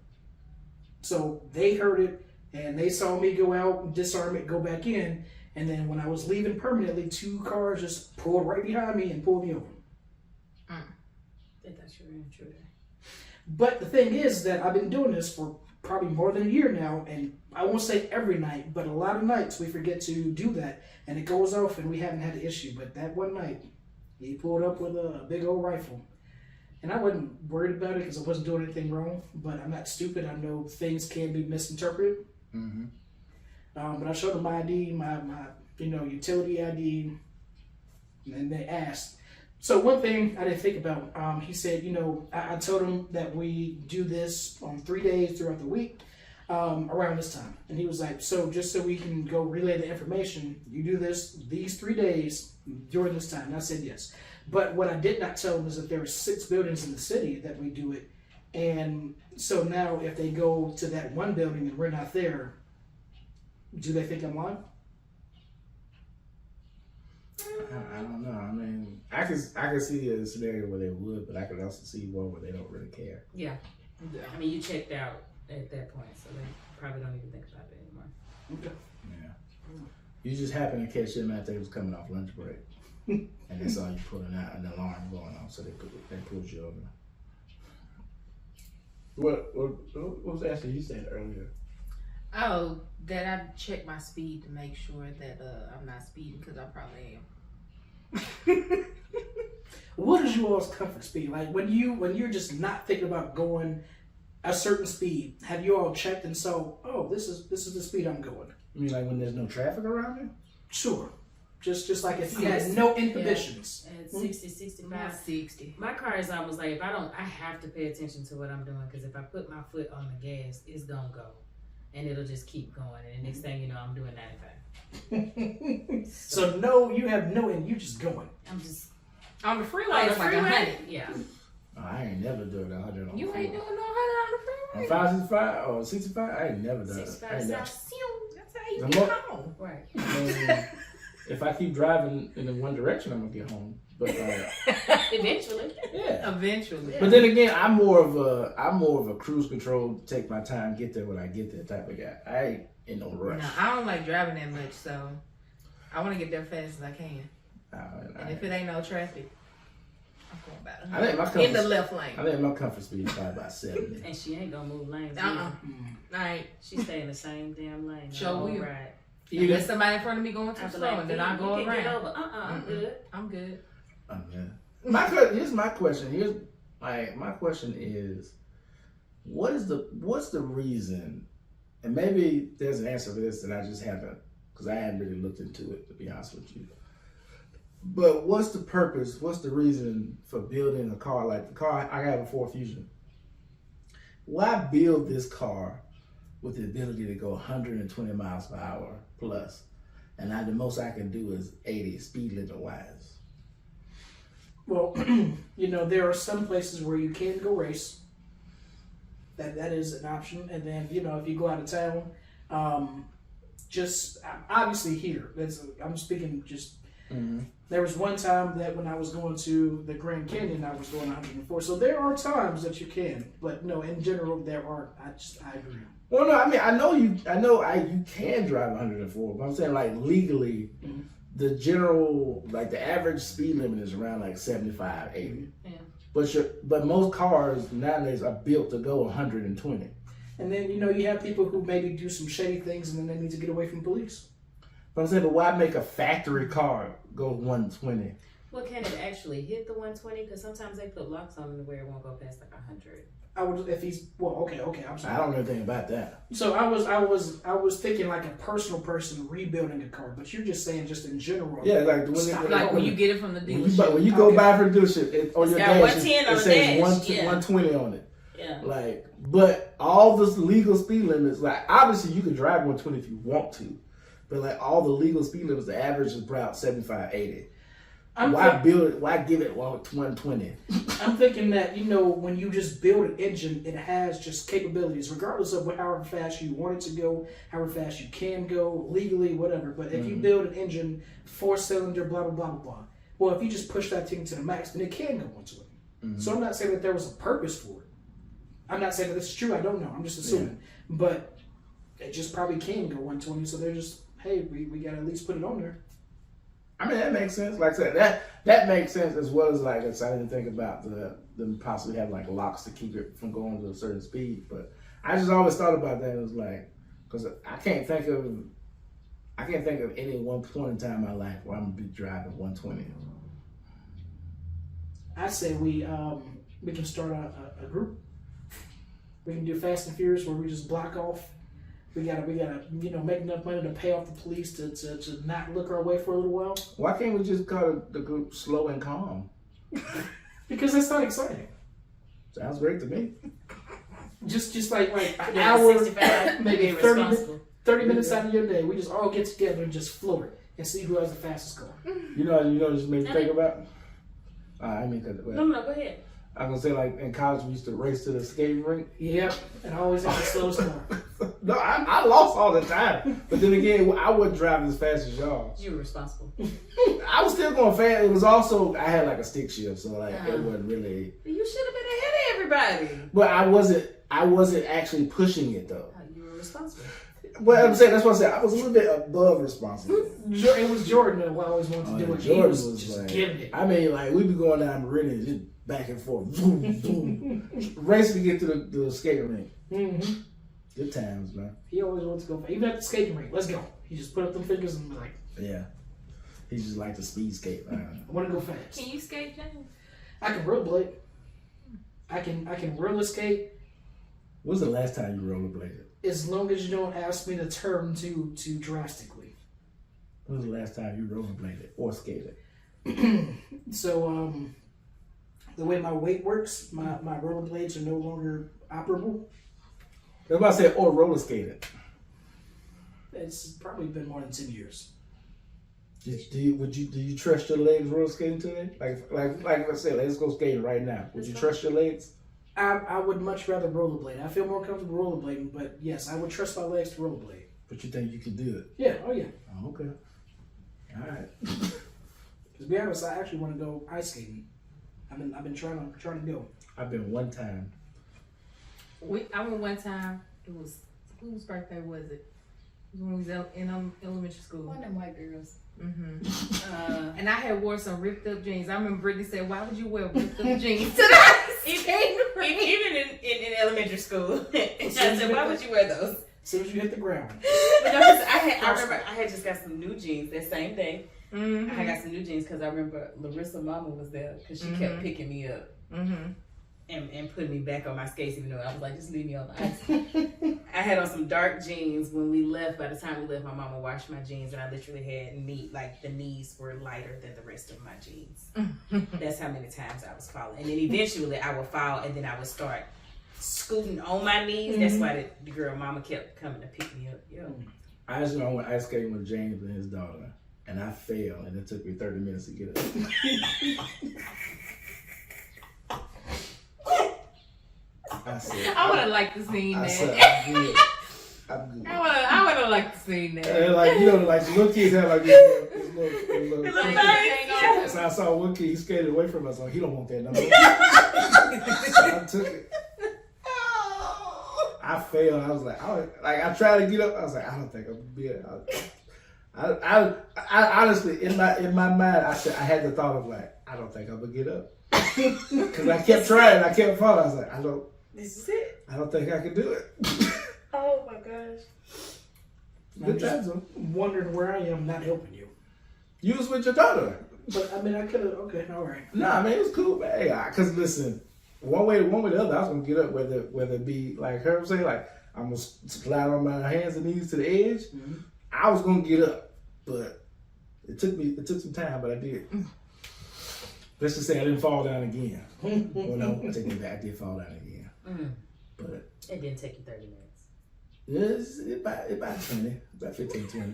So they heard it, and they saw me go out, disarm it, go back in, and then when I was leaving permanently, 2 cars just pulled right behind me and pulled me over. They thought you were an intruder. But the thing is that I've been doing this for probably more than a year now, and I won't say every night, but a lot of nights we forget to do that, and it goes off, and we haven't had the issue. But that one night, he pulled up with a big old rifle, and I wasn't worried about it because I wasn't doing anything wrong. But I'm not stupid. I know things can be misinterpreted. But I showed him my ID, my utility ID, and they asked. So one thing I didn't think about, he said, I told him that we do this on 3 days throughout the week, around this time. And he was like, so just so we can go relay the information, you do this these 3 days during this time. And I said yes. But what I did not tell him is that there are 6 buildings in the city that we do it. And so now if they go to that one building and we're not there, Do they think I'm lying? I don't know. I mean, I can see a scenario where they would, but I could also see one where they don't really care. Yeah. Yeah. I mean, you checked out at that point, so they probably don't even think about it anymore. Okay. Yeah. You just happen to catch them after they was coming off lunch break, and they saw you pulling out an alarm going on, so they pulled you over. What was actually you said earlier? Oh, that I check my speed to make sure that I'm not speeding, because I probably am. What is your all's comfort speed? Like when you're just not thinking about going a certain speed, have you all checked and saw, oh, this is the speed I'm going? You mean like when there's no traffic around you? Sure. Just like if you had no inhibitions. At 60, 65. About 60. My car is almost like, I have to pay attention to what I'm doing, because if I put my foot on the gas, it's gonna go. And it'll just keep going. And the next thing you know, I'm doing 95. So no, you have no, and you just going. I'm just On the freeway, on the it's like freeway. 100. Yeah. Oh, I ain't never done 100 on You the ain't freeway. doing no 100 on the On freeway. 565 or 65, I ain't never done it. 65 I ain't never. That's how you The get mo- home. Right. I mean, if I keep driving in the one direction, I'm gonna get home. But Eventually. yeah. Eventually. But then again, I'm more of a cruise control, take my time, get there when I get there type of guy. I ain't in no rush. No, I don't like driving that much, so I want to get there fast as I can. And if it ain't no traffic, I'm going about I think my 100. In the comfort, left lane. I think my comfort speed is probably about 70. And she ain't gonna move lanes. Uh-uh. either. I ain't. She stay in the same damn lane. Sure all will. right. Unless somebody in front of me going too I'll be slow, like, and then I go you can get around. over. I'm good. I'm good. Here's my question. My question is, what's the reason? And maybe there's an answer for this that I just haven't, because I hadn't really looked into it, to be honest with you. But what's the purpose? What's the reason for building a car like the car? I have a Ford Fusion. Why build this car with the ability to go 120 miles per hour plus, and the most I can do is 80 speed limit wise? Well, there are some places where you can go race. That is an option. And then, if you go out of town, just obviously here, I'm speaking just, there was one time that when I was going to the Grand Canyon, I was going 104. So there are times that you can, but no, in general, there aren't. I agree. Well, no, I mean, you can drive 104, but I'm saying like legally, the general, like the average speed limit is around like 75, 80. Yeah. But most cars nowadays are built to go 120. And then, you have people who maybe do some shady things and then they need to get away from police. But I'm saying, but why make a factory car go 120? Well, can it actually hit the 120? Because sometimes they put locks on it where it won't go past like 100. Okay, I'm sorry. I don't know anything about that. So I was thinking like a personal person rebuilding a car, but you're just saying just in general. Yeah, like When you get it from the dealership. when you go buy from the dealership, on your got dash, 110 on it the says dash, 120 on it. Yeah. Like, but all the legal speed limits, like obviously you can drive 120 if you want to, but like all the legal speed limits, the average is about 75, 80. Why give it 120? I'm thinking that, when you just build an engine, it has just capabilities, regardless of however fast you want it to go, however fast you can go, legally, whatever. But if you build an engine, 4-cylinder, blah, blah, blah, blah, blah. Well, if you just push that thing to the max, then it can go into it. So I'm not saying that there was a purpose for it. I'm not saying that this is true. I don't know. I'm just assuming. Yeah. But it just probably can go 120. So they're just, hey, we got to at least put it on there. I mean, that makes sense. Like I said, that makes sense, as well as like I didn't think about them possibly having like locks to keep it from going to a certain speed. But I just always thought about that. It was like, because I can't think of any one point in time in my life where I'm gonna be driving 120. I say we can start a group. We can do Fast and Furious where we just block off. We gotta make enough money to pay off the police to not look our way for a little while. Why can't we just call the group Slow and Calm? Because that's not exciting. Sounds great to me. Just like an hour, 65, maybe be 30 minutes out of your day, we just all get together and just floor it and see who has the fastest car. You know, just made me think about. No, go ahead. I was gonna say, like in college we used to race to the skating rink. Yep, and I always have the slowest car. No, I lost all the time. But then again, I wasn't driving as fast as y'all. You were responsible. I was still going fast. It was also, I had like a stick shift, so like it wasn't really. You should have been ahead of everybody. But I wasn't actually pushing it though. You were responsible. Well, I'm saying that's what I said. I was a little bit above responsible. It was Jordan that I always wanted to do it. Jordan He was just like, giving it. I mean, like we be going down the Meridian, just back and forth, zoom, zoom, racing to get to the skating rink. Mm-hmm. Good times, man. He always wants to go. Even at the skating rink, let's go. He just put up them fingers and be like, Yeah, he just like to speed skate. I want to go fast. Can you skate, James? I can rollerblade. I can roller skate When's the last time you rollerbladed? as long as you don't ask me to turn too drastically. When was the last time you rollerbladed or skated? So the way my weight works, my rollerblades are no longer operable. I was about to say or roller skated. It's probably been more than 10 years. Do you trust your legs roller skating today? Like I said, let's go skating right now. Would you trust your legs? I would much rather rollerblade. I feel more comfortable rollerblading, but yes, I would trust my legs to rollerblade. But you think you can do it? Yeah, oh yeah. Oh, okay. All right. To be honest, I actually want to go ice skating. I've been trying to go. I've been one time. I went one time. It was whose birthday was it? It was when we was in elementary school. One of them white girls. Mm-hmm. And I had wore some ripped up jeans. I remember Brittany said, "Why would you wear ripped up jeans to the ice skating rink?" Even in elementary school. I said, why would you wear those? As soon as you hit the ground. I remember I had just got some new jeans that same day. Mm-hmm. I got some new jeans because I remember Larissa mama was there because she kept picking me up and putting me back on my skates, even though I was like, just leave me on the ice. I had on some dark jeans when we left. By the time we left, my mama washed my jeans and I literally had the knees were lighter than the rest of my jeans. That's how many times I was falling. And then eventually I would fall and then I would start scooting on my knees. That's why the girl mama kept coming to pick me up. Yeah. I just know I went ice skating with James and his daughter, and I fell, and it took me 30 minutes to get up. I would have liked to seen I that. said, I'm good. I'm good. I would have liked to seen that. And like, you know, like the little kids have like this little Like, So I saw one kid, he skated away from us, like, he don't want that no more. So I took it. I failed. I was like, I tried to get up. I was like, I don't think I'm gonna be able. I honestly, in my mind, I had the thought of like, I don't think I'm gonna get up, because I kept trying. I kept falling. I was like, This is it. I don't think I can do it. Oh my gosh. Good I'm times, just wondering where I am not helping you. You was with your daughter. But I mean, I could have. Okay, all right. Nah, man, it was cool, man. Hey, cause listen, one way or the other, I was gonna get up, whether it be like her saying, like I'm gonna slide on my hands and knees to the edge. Mm-hmm. I was gonna get up, but it took some time, but I did. Let's just say I didn't fall down again. Well, no, I take it back. I did fall down again, but It didn't take you 30 minutes. it's about 20, about 15, 20.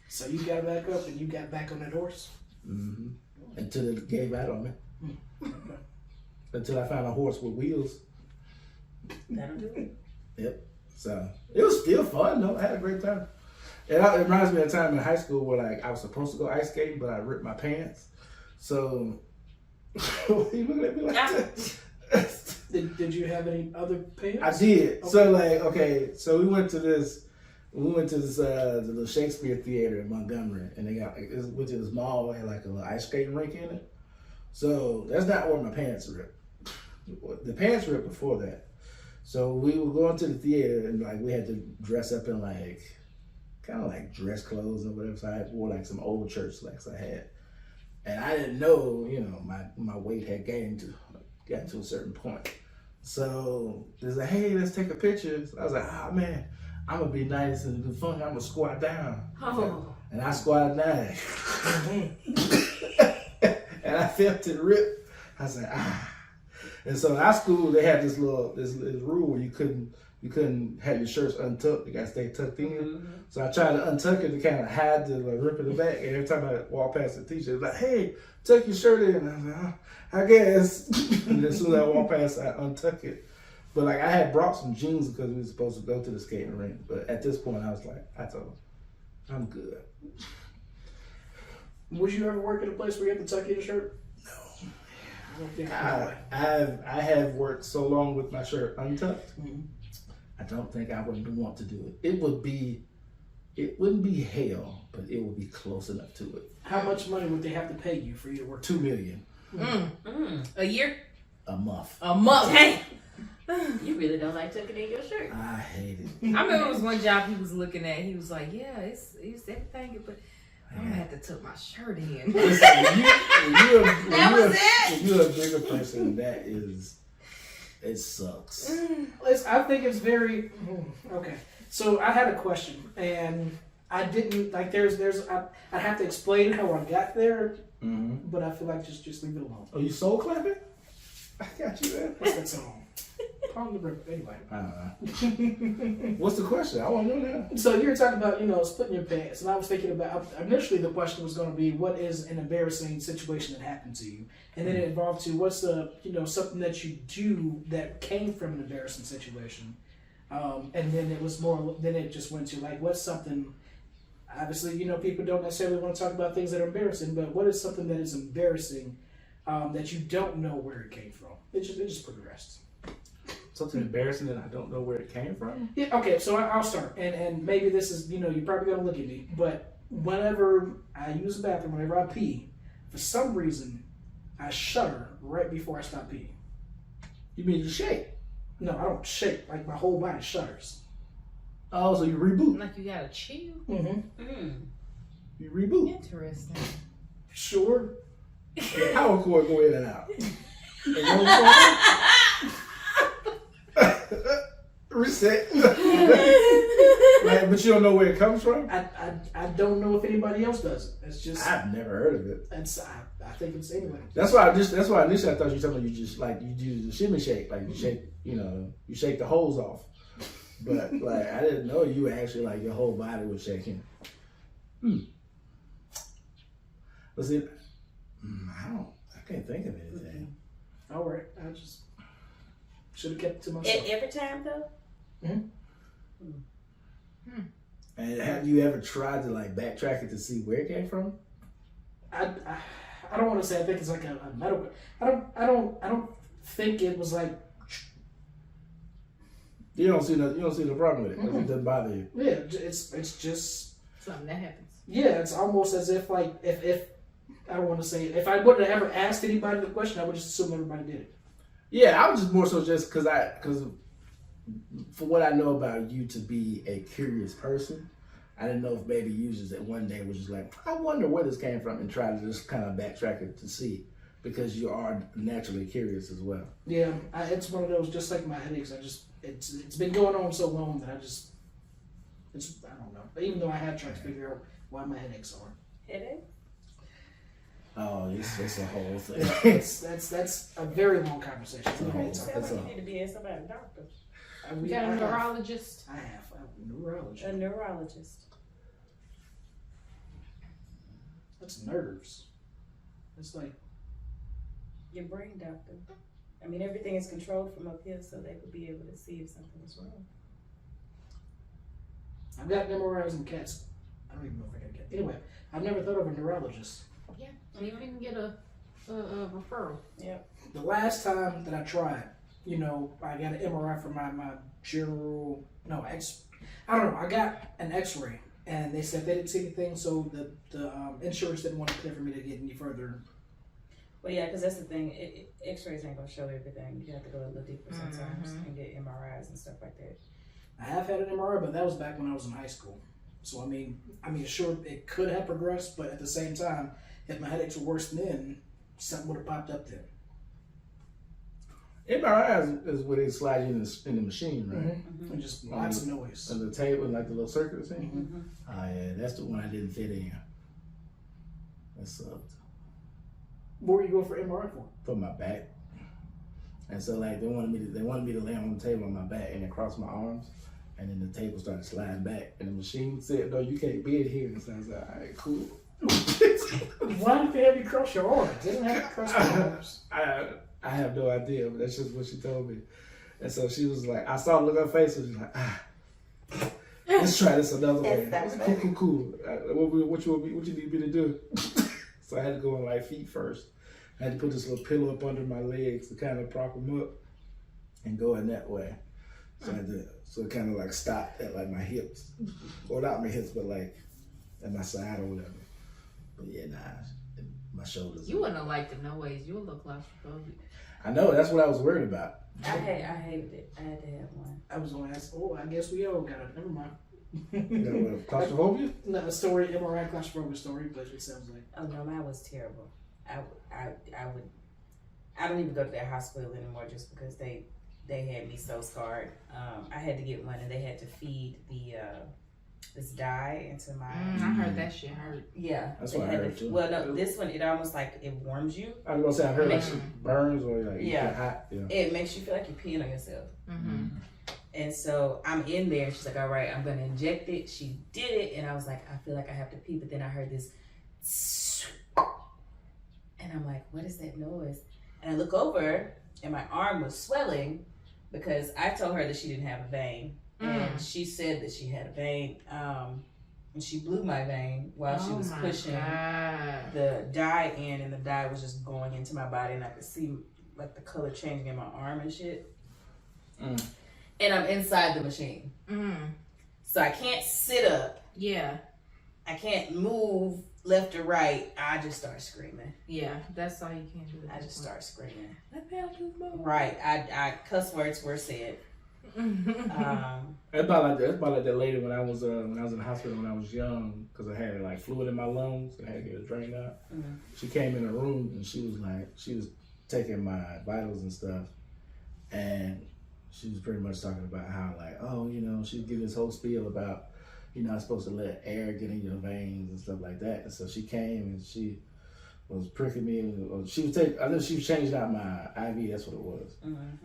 So you got back up and you got back on that horse. Mm-hmm. Until it gave out on me. Until I found a horse with wheels. That'll do it. Yep. So it was still fun though. I had a great time. It reminds me of a time in high school where like I was supposed to go ice skating, but I ripped my pants. So you looking at me like that? Did you have any other pants? I did. Okay. So like, okay, so we went to this the little Shakespeare Theater in Montgomery, and they got went to this mall, had like a little ice skating rink in it. So that's not where my pants ripped. The pants ripped before that. So we were going to the theater and like we had to dress up in like kind of like dress clothes or whatever. So I wore like some old church slacks I had, and I didn't know, you know, my weight had gotten to a certain point. So they was like, hey, let's take a picture. So I was like, oh man, I'm gonna be nice and do fun. I'm gonna squat down. Oh. And I squatted down. And I felt it rip. I was like, ah. And so in our school, they had this rule where you couldn't have your shirts untucked. You got to stay tucked in. Mm-hmm. So I tried to untuck it to kind of hide the rip in the back. And every time I walk past the teacher, it was like, hey, tuck your shirt in. And I was like, oh, I guess. And as soon as I walk past, I untuck it. But like I had brought some jeans because we were supposed to go to the skating rink. But at this point, I was like, I told him, I'm good. Would you ever work at a place where you have to tuck in a shirt? No. I don't think I I have worked so long with my shirt untucked. Mm-hmm. I don't think I would want to do it. It wouldn't be hell, but it would be close enough to it. How much money would they have to pay you for you to work? $2 million A year? a month. A month. Hey. You really don't like tucking in your shirt. I hate it. I remember it was one job he was looking at. He was like, "Yeah, it's everything, but I'm gonna have to tuck my shirt in." Listen, That when you're a bigger person, it sucks. I think it's very okay. So I had a question, and I didn't like. I have to explain how I got there, but I feel like just leave it alone. Oh, you soul clapping? I got you there. What's that song? Palm the river. Anyway. I don't know. What's the question? I want to know that. So you were talking about splitting your pants, and I was thinking about initially the question was going to be what is an embarrassing situation that happened to you, and then it evolved to what's the something that you do that came from an embarrassing situation, and then it was more. Then it just went to like what's something. Obviously, people don't necessarily want to talk about things that are embarrassing, but what is something that is embarrassing that you don't know where it came from? It just progressed. Something embarrassing that I don't know where it came from? Yeah, okay, so I'll start. And maybe this is, you're probably going to look at me, but whenever I use the bathroom, whenever I pee, for some reason, I shudder right before I stop peeing. You mean you shake? No, I don't shake. Like, my whole body shudders. Oh, so you reboot. Like you gotta chill. Mm-hmm. You reboot. Interesting. Sure. The power cord go in and out. And you know Reset. Right, but you don't know where it comes from? I don't know if anybody else does it. It's just I've never heard of it. I think it's anyway. That's why initially I thought you were talking about you just like you do the shimmy shake, like you shake, you shake the holes off. But like I didn't know you actually like your whole body was shaking. But see, I can't think of anything. All right, I just should have kept it to myself. Every time though. And have you ever tried to like backtrack it to see where it came from? I don't want to say I think it's like a medical. I don't think it was like. You don't see the problem with it because it doesn't bother you. Yeah, it's just something that happens. Yeah, it's almost as if like if I don't want to say it, if I wouldn't have ever asked anybody the question, I would just assume everybody did it. Yeah, I was just more so just because for what I know about you to be a curious person, I didn't know if maybe you just that one day was just like, I wonder where this came from and try to just kind of backtrack it to see because you are naturally curious as well. Yeah, it's one of those just like my headaches. It's been going on so long that I don't know. But even though I have tried to figure out why my headaches are. Headache? Oh, it's a whole thing. That's a very long conversation. Sounds like you need to be somebody's doctor. You got a neurologist? I have a neurologist. A neurologist. That's nerves. It's like your brain doctor. I mean, everything is controlled from up here, so they would be able to see if something is wrong. I've got MRIs and CATs. I don't even know if I got a CAT. Anyway, I've never thought of a neurologist. Yeah, you can get a referral. Yeah. The last time that I tried, I got an MRI for my general. No, I don't know. I got an X-ray, and they said they didn't see anything, so the insurance didn't want to clear for me to get any further. Well, yeah, because that's the thing. X-rays ain't gonna show everything. You have to go a little deeper sometimes and get MRIs and stuff like that. I have had an MRI, but that was back when I was in high school. So I mean, sure, it could have progressed, but at the same time, if my headaches were worse then, something would have popped up then. MRI is where they slide you in the machine, right? And just lots of noise. And the table, like the little circuit thing. Oh yeah, that's the one I didn't fit in. That sucked. What were you going for MRI for? For my back. And so like they wanted me to lay on the table on my back and then cross my arms, and then the table started sliding back, and the machine said, "No, you can't be in here." And so I was like, "All right, cool." Why did they have you cross your arms? They didn't have you cross your arms. I have no idea, but that's just what she told me. And so she was like, I saw the look on her face, and she was like, let's try this another way. Cool. What you need me to do? So I had to go on like feet first. I had to put this little pillow up under my legs to kind of prop them up and go in that way. So I had to, so it kind of like stopped at like my hips, or not my hips, but like at my side or whatever. But yeah, my shoulders. You wouldn't have liked it no ways. You would look claustrophobic. I know, that's what I was worried about. I hated it. I had to have one. I was gonna ask. Oh, I guess we all got it. Never mind. You know what, claustrophobia? No, a story, MRI claustrophobic story, but it sounds like. Oh no, mine was terrible. I don't even go to that hospital anymore just because they had me so scarred. I had to get one, and they had to feed the this dye into my. I heard that shit hurt. Yeah, That's they what I had heard too. Well, no, this one it almost like it warms you. I was gonna say I heard like it burns or like you get hot. Yeah. It makes you feel like you're peeing on yourself. Mm-hmm. And so I'm in there, and she's like, "All right, I'm gonna inject it." She did it, and I was like, "I feel like I have to pee," but then I heard this, and I'm like, "What is that noise?" And I look over, and my arm was swelling because I told her that she didn't have a vein, and she said that she had a vein. And she blew my vein while she was pushing the dye in, and the dye was just going into my body, and I could see like the color changing in my arm and shit. And I'm inside the machine, so I can't sit up. Yeah, I can't move left or right. I just start screaming. Yeah, that's all you can do. I just start screaming. Let me out this move. Right. I cuss words were said. It's about like that lady when I was in the hospital when I was young, because I had like fluid in my lungs and I had to get it drained out. She came in the room and she was taking my vitals and stuff, and she was pretty much talking about how like, oh, you know, she was giving this whole spiel about you're not supposed to let air get in your veins and stuff like that. And so she came and she was pricking me, and I know she was changing out my IV. That's what it was.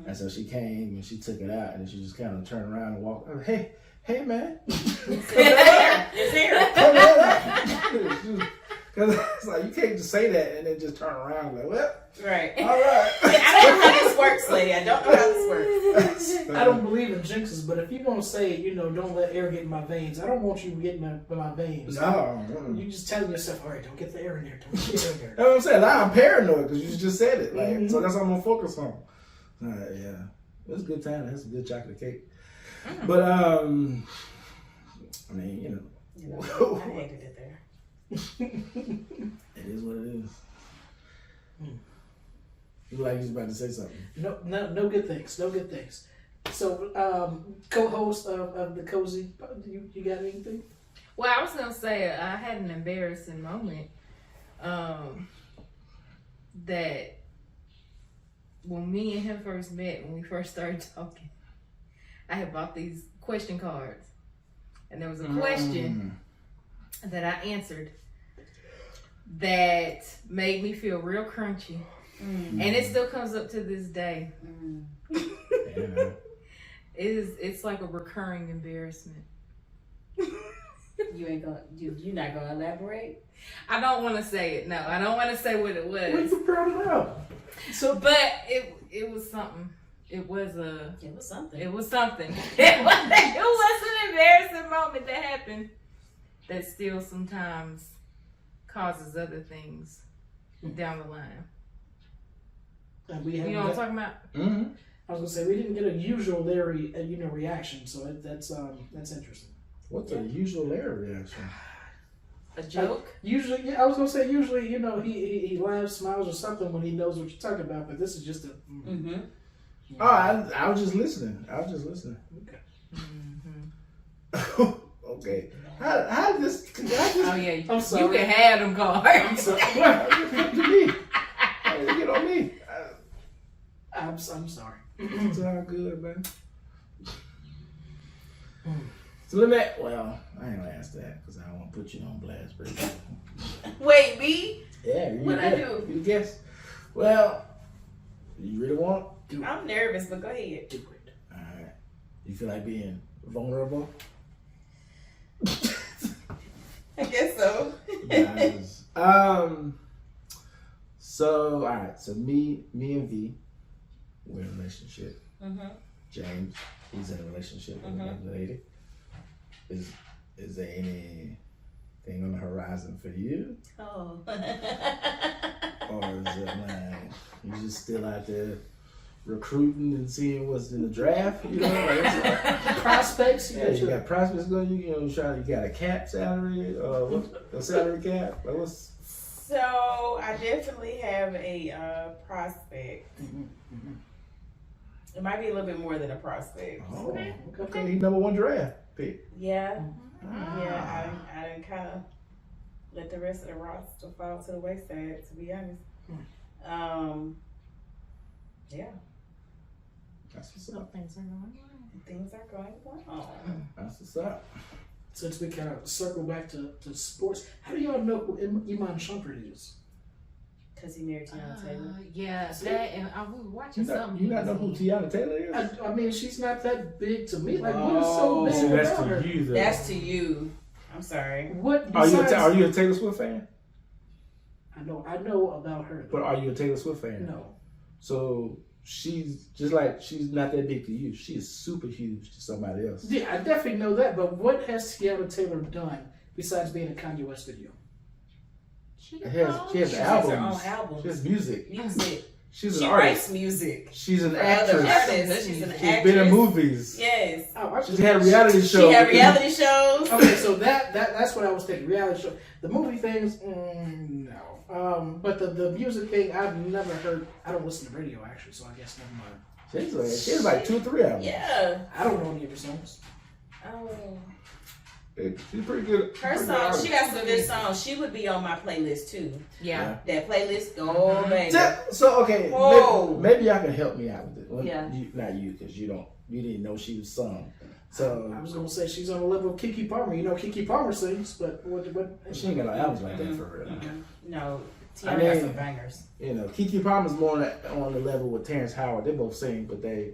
And so she came and she took it out, and then she just kind of turned around and walked. Hey man, It's here. Because it's like you can't just say that and then just turn around like, well, Right. all right. I don't know how this works, lady. I don't know how this works. I don't believe in jinxes, but if you want to say, you know, don't let air get in my veins, I don't want you getting my veins. No. You just telling yourself, all right, don't get the air in there. Don't get the air in there. That's what I'm saying. Now I'm paranoid because you just said it. Like, so that's what I'm gonna focus on. Yeah, it was a good time. That's a good chocolate cake. But I mean, you know, I hated it there. it is what it is. You like you was about to say something. No good things. No good things. So, co-host of the Cozy, you got anything? Well, I was gonna say I had an embarrassing moment. That when me and him first met, when we first started talking, I had bought these question cards, and there was a question that I answered that made me feel real crunchy, and it still comes up to this day. Yeah. It's like a recurring embarrassment. You're not gonna elaborate? I don't want to say it. No, I don't want to say what it was. Well, you brought it up. So, but it was something. It was something. It was something. It was an embarrassing moment that happened that still sometimes causes other things down the line. You know what I'm talking about? Mm-hmm. I was gonna say we didn't get a usual Larry, reaction, so that's interesting. What's a usual Larry reaction? A joke? Usually, I was gonna say usually, you know, he laughs, smiles, or something when he knows what you're talking about. But this is just a. Oh, I was just listening. Okay. Okay. How did this? Oh yeah, I'm sorry. you can have them cards. I'm sorry. What? To me? How did you get on me? I'm sorry. It's all good, man. So let me. Well, I ain't gonna ask that because I don't want to put you on blast, bro. Wait, me? Yeah, What'd I do? You guess. Well, you really want? I'm nervous, but go ahead. Do it. All right. You feel like being vulnerable? I guess so. Nice. So all right. So me and V, we're in a relationship. James, he's in a relationship with another lady. Is there anything on the horizon for you? Oh. Or is it like you just still out there recruiting and seeing what's in the draft? You know, like, Prospects. yeah, you got prospects going. You got a cap salary, a salary cap. Like what's So I definitely have a prospect. It might be a little bit more than a prospect. okay. He's number 1 draft pick. Yeah, yeah. I didn't kind of let the rest of the roster fall to the wayside. To be honest, yeah. That's what's up. Things are going well. That's what's up. Since we kind of circle back to sports, how do y'all know who Iman Shumpert is? Because he married Tiana Taylor. Yeah, that and I was watching something. You not know who Tiana Taylor is? I mean, she's not that big to me. Like, what is so big so that's about her? to you, though. That's to you. I'm sorry. What Are besides, you a Taylor Swift fan? I know about her. But are you a Taylor Swift fan? No. So she's not that big to you. She is super huge to somebody else. Yeah, I definitely know that. But what has Tiana Taylor done besides being a Kanye West video? She has albums. her own albums. She has music. She's She an writes artist. music. She's an For other actress. artists. She's an She's actress. been in movies. Yes. Oh, She's had a reality show. She had reality shows. Okay, so that's what I was thinking. Reality show. The movie things, no. But the music thing, I've never heard. I don't listen to radio actually, so I guess never mind. She has like 2 or 3 albums. Yeah. I don't know any of her songs. Oh. She's pretty good. Her pretty song, good she got some good songs. She would be on my playlist too. Yeah. That playlist, oh baby. So okay, Whoa. maybe y'all can help me out with it. Well, Yeah. not you, because you didn't know she was sung. So I was gonna say she's on the level of Keke Palmer. You know Keke Palmer sings, but what? she ain't got no albums like that for real. No, I Tiana mean, got some bangers. You know, Keke Palmer's more on the level with Terrence Howard. They both sing, but they,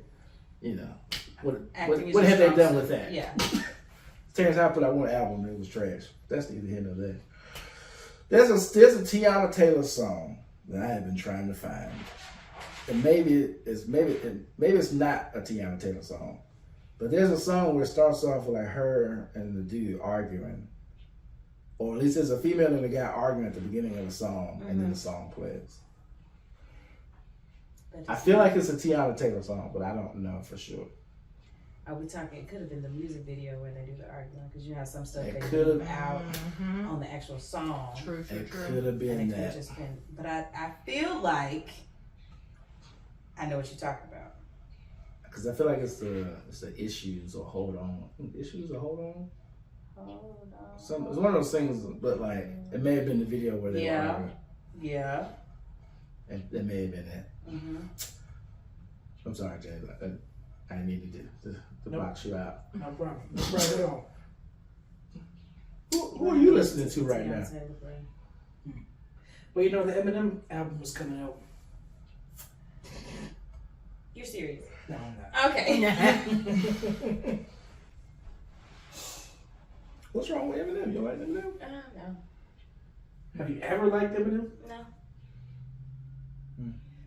you know, what Acting have is they strong done suit. with that? Yeah. Terrence Howard put out 1 album and it was trash. That's neither here nor there. There's a Tiana Taylor song that I have been trying to find, and maybe it's not a Tiana Taylor song, but there's a song where it starts off with like her and the dude arguing, or at least there's a female and a guy arguing at the beginning of the song, and then the song plays. I feel like it's a Tiana Taylor song, but I don't know for sure. Are we talking? It could have been the music video where they do the arguing, because you have some stuff It they could leave have. out on the actual song. True. It could have And been it could have that. just been. But I feel like I know what you're talking about. Because I feel like it's the issues or hold on. Issues or hold on? Hold on. It's one of those things, but like it may have been the video where they were arguing. Yeah. And that may have been it. Mm-hmm. I'm sorry, Jay. I needed to Nope. box you out. No problem. No problem at all. Who are you listening to right now? Well, you know the Eminem album was coming out. You're serious? No, I'm not. Okay. What's wrong with Eminem? You like Eminem? No. Have you ever liked Eminem? No.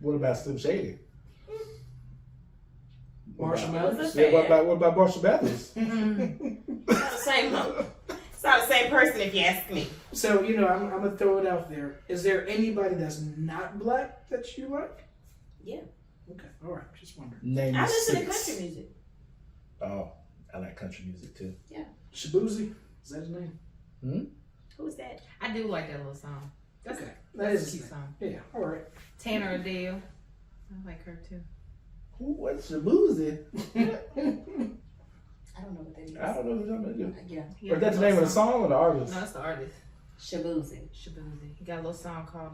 What about Slim Shady? Marshall What's Mathers? that? Yeah, what about Marshall Mathers? It's not the same. It's not the same person if you ask me. So, you know, I'm going to throw it out there. Is there anybody that's not black that you like? Yeah. Okay, all right. Just wondering. Name I listen to 6. country music. Oh, I like country music too. Shabuzi? Is that his name? Who's that? I do like that little song. That's Okay. that's That is a his cute name. song. Yeah, all right. Tanner Adele. I like her too. What's Shabuzi? I don't know what that is. I don't know who you're talking about. Yeah. He But got that's a the name of the little song or the artist? No, it's the artist. Shabuzi. Shabuzi. He got a little song called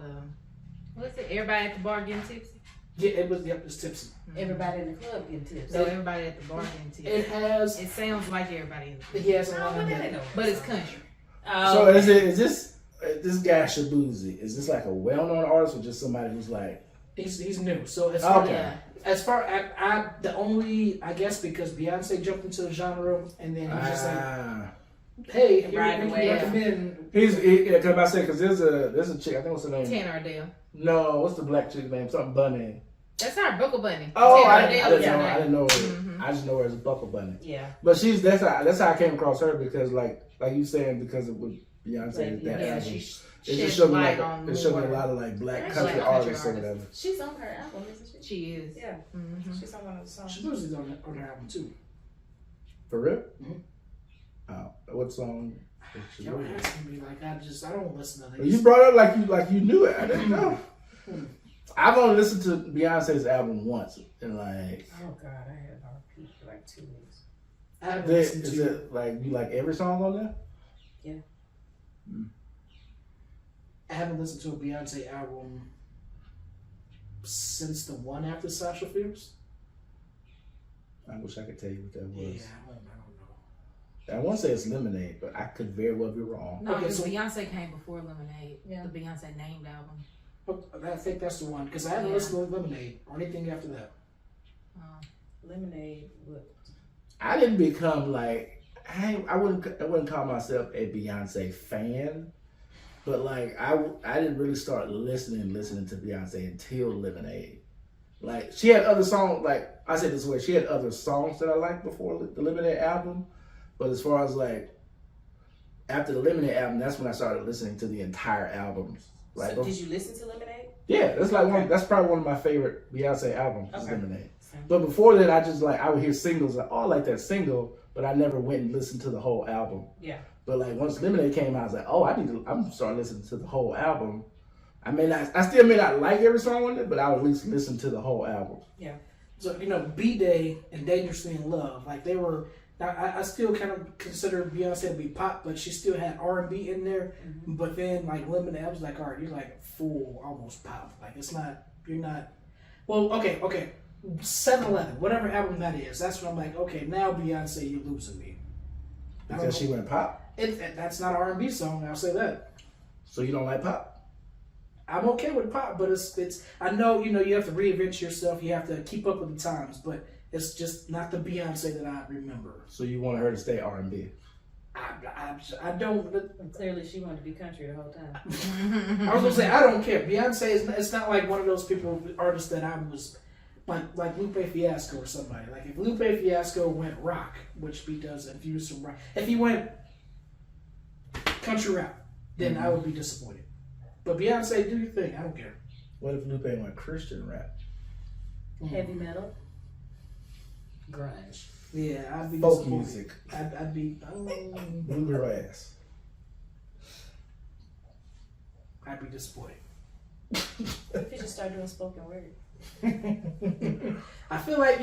what is it? Everybody at the bar getting tipsy. Yeah, it's tipsy. Everybody in the club getting tips. So everybody at the bar getting tipsy. It has, It sounds like everybody in the club. he has a Oh, line what that, that know? But it's country. So is this guy Shabuzi? Is this like a well-known artist or just somebody who's like? he's new. So as far Okay. Yeah. as far the only, I guess because Beyonce jumped into the genre and then he's just like, hey, here Right we away. recommend. Because I say because there's a chick, I think what's her name? Tanner Adele. No, what's the black chick's name? Something Bunny. That's our Buckle Bunny. Oh, Taylor I Dale, didn't know. I didn't know. Mhm. I just know her as Buckle Bunny. Yeah. But that's how I came across her because like you saying because of what Beyonce Like, that Yeah, album. she It shed just showed me light like on it showed me a more. lot of like black Black country country artists or artists. whatever. She's on her album, isn't she? She is. Yeah. Mhm. She's on one of the songs. She was on her album too. For real? Mhm. What song? Y'all asking me like I don't listen to You these. brought it like you knew it. I didn't know. I've only listened to Beyonce's album once, and like, Oh God, I had it on repeat for like 2 weeks. I haven't listened is to it like you like every song on there? I haven't listened to a Beyonce album since the one after Sasha Fierce. I wish I could tell you what that Yeah, was. I don't know. I want to say it's Lemonade, but I could very well be wrong. No, Okay, because so- Beyonce came before Lemonade. Yeah. The Beyonce named album. I think that's the one because I haven't Yeah. listened to Lemonade or anything after that. Lemonade. What? I didn't become like I wouldn't call myself a Beyonce fan, but like I didn't really start listening to Beyonce until Lemonade. Like she had other songs, like I said this way, she had other songs that I liked before the Lemonade album, but as far as like after the Lemonade album, that's when I started listening to the entire albums. Like So did you listen to Lemonade? yeah, that's like Okay. that's probably one of my favorite Beyonce albums, is Okay. Lemonade. Same. But before that, I would hear singles like, oh, I like that single, but I never went and listened to the whole album. Yeah. But like once Lemonade came out, I was like, oh, I'm starting listening to the whole album. I still may not like every song on it, but I would at least listen to the whole album. So B-Day and Dangerously in Love, like they were. I still kind of consider Beyonce to be pop, but she still had R&B in there. Mm-hmm. But then like Lemonade, I was like, all right, you're like full almost pop. Like it's not. You're not. Well, okay. 7-Eleven, whatever album that is, that's when I'm like, okay, now Beyonce, you're losing me. I don't Because she know. went pop. That's not an R&B song. I'll say that. So you don't like pop? I'm okay with pop, but it's. I know you have to reinvent yourself. You have to keep up with the times, but it's just not the Beyonce that I remember. So you want her to stay R&B? I don't. And clearly, she wanted to be country the whole time. I was gonna say I don't care. Beyonce is. It's not like one of those artists that I was like Lupe Fiasco or somebody. Like if Lupe Fiasco went rock, which he does infuse some rock. If he went country rap, then I would be disappointed. But Beyonce, do your thing. I don't care. What if Lupe went Christian rap? Heavy metal. Grunge. Yeah, I'd be Folk disappointed. music. I'd be. Bluegrass. I'd be disappointed. You should start doing spoken word. I feel like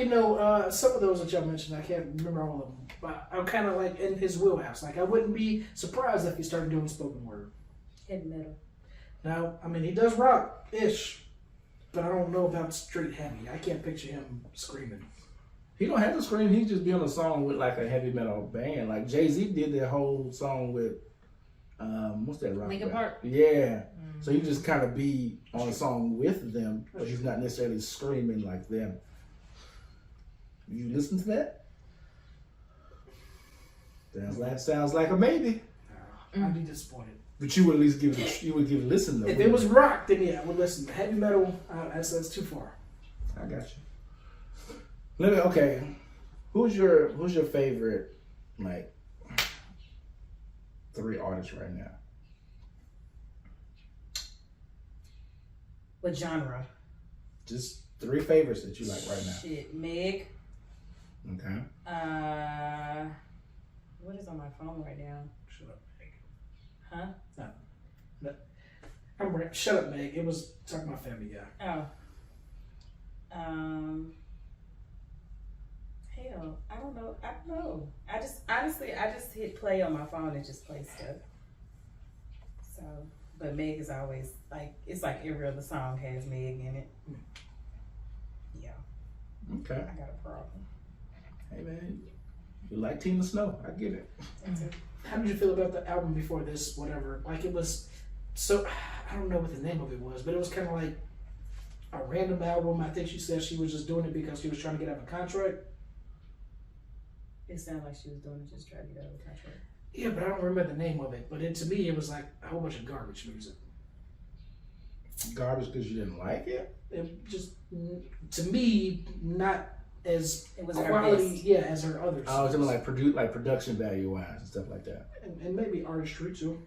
some of those that y'all mentioned, I can't remember all of them, but I'm kind of like in his wheelhouse. Like I wouldn't be surprised if he started doing spoken word. Heavy metal. Now, I mean, he does rock ish, but I don't know about straight heavy. I can't picture him screaming. He don't have to scream. He just be on a song with like a heavy metal band. Like Jay-Z did that whole song with what's that rock Linkin band? Park? Yeah. So he just kind of be on a song with them, but he's not necessarily screaming like them. You listen to that? Sounds like a maybe. I'd be disappointed. But you would at least give it a listen though. If it was rock, then yeah, I would listen. Heavy metal, that's too far. I got you. Okay. Who's your favorite like 3 artists right now? What genre? Just 3 favorites that you like right now. Shit, Meg. Okay. What is on my phone right now? Shut up, Meg. Huh? Shut up, Meg. It was talking about Family Guy. Oh. Hell, I don't know. I just hit play on my phone and just play stuff. So, but Meg is always like, it's like every other song has Meg in it. Yeah, Okay. I got a problem. Hey man, you like Tina Snow? I get it. How did you feel about the album before this? Whatever. Like it was so. I don't know what the name of it was, but it was kind of like a random album. I think she said she was just doing it because she was trying to get out of a contract. It sounded like she was doing it just trying to get out of the contract. Yeah, but I don't remember the name of it. But to me, it was like a whole bunch of garbage music. Garbage because you didn't like it? It just, to me, not as It wasn't her quality, best. yeah, as her others. I was talking like production value wise and stuff like that. And maybe artistry too.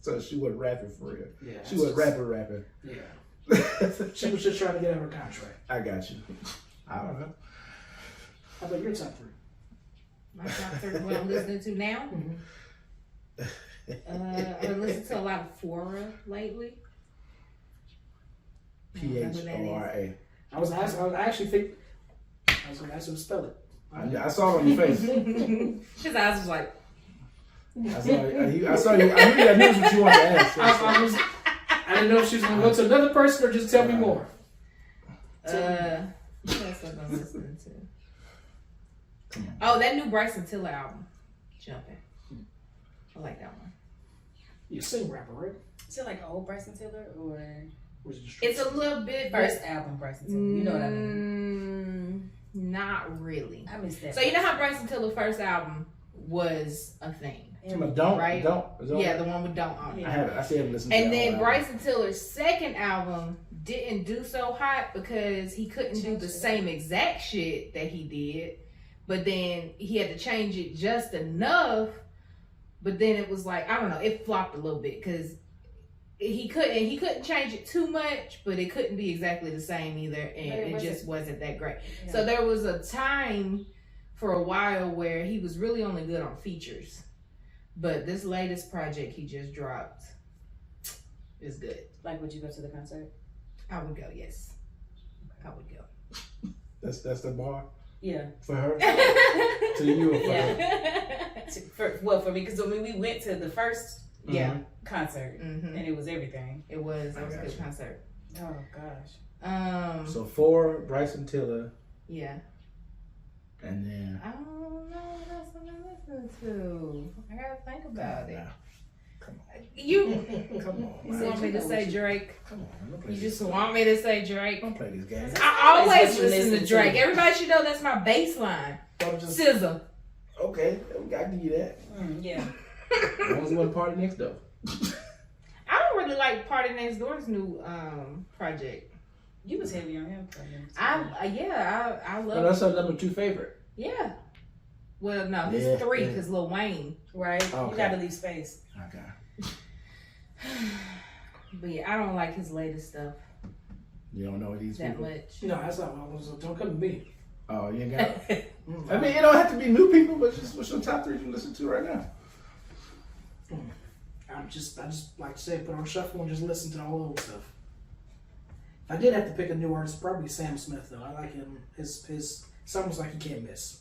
So she wasn't rapping for real. Yeah, She wasn't rapping. Yeah, she was just trying to get out of her contract. I got you. I don't know. How about your top 3? My top 3, what I'm listening to now. I've been listening to a lot of Fora lately. PHORA. I was actually think I was going to ask you to spell it. I saw it on your face. His eyes was like, I saw you. I knew what you wanted to ask. I didn't know if she was going to go to another person or just tell me more. what else have I been listening to? Oh, that new Bryson Tiller album, Jumping. I like that one. You sing rapper, right? Is it like old Bryson Tiller or Or is it just It's a little bit first album Bryson Tiller? You know what I mean? Not really. I missed that. So you know how Bryson Tiller's first album was a thing, Don't. right? Don't. Yeah, the one with Don't on it. I haven't. I still haven't listened to And that then whole album. Bryson Tiller's second album didn't do so hot because he couldn't do the same exact shit that he did, but then he had to change it just enough. But then it was like, I don't know, it flopped a little bit because he couldn't change it too much, but it couldn't be exactly the same either, and it just wasn't that great. Yeah. So there was a time for a while where he was really only good on features, but this latest project he just dropped is good. Like, would you go to the concert? I would go, yes. I would go. That's the bar Yeah. for her. To you or for her? Yeah. For me, because I mean, we went to the first Yeah. concert Mm-hmm. and it was everything. It was a got good you. concert. Oh gosh. So 4 Bryson Tiller, Yeah. and then I don't know what else I'm listening to. I gotta think about it. Nah. You Come on, you man. want me to say Drake? Come on, don't play You this. just want me to say Drake? Don't play these games. I always Listen listen to to Drake. it. Everybody should know that's my baseline. SZA. Okay, I give you that. Yeah. As long as you want to party next door. I don't really like Party Next Door's new project. You was heavy on him. I Oh, love. that's her number 2 favorite. Yeah. Well, no, he's Yeah, 3 yeah. because Lil Wayne. Right. Okay. You gotta leave space. Okay. But yeah, I don't like his latest stuff You don't know these that people. much. No, that's not what I was. Don't come to me. Oh, you ain't got it. I mean, it don't have to be new people, but just what's your top 3 you listen to right now? I just like to say, put on shuffle and just listen to the whole old stuff. If I did have to pick a new artist, probably Sam Smith though. I like him. His songs like you can't miss.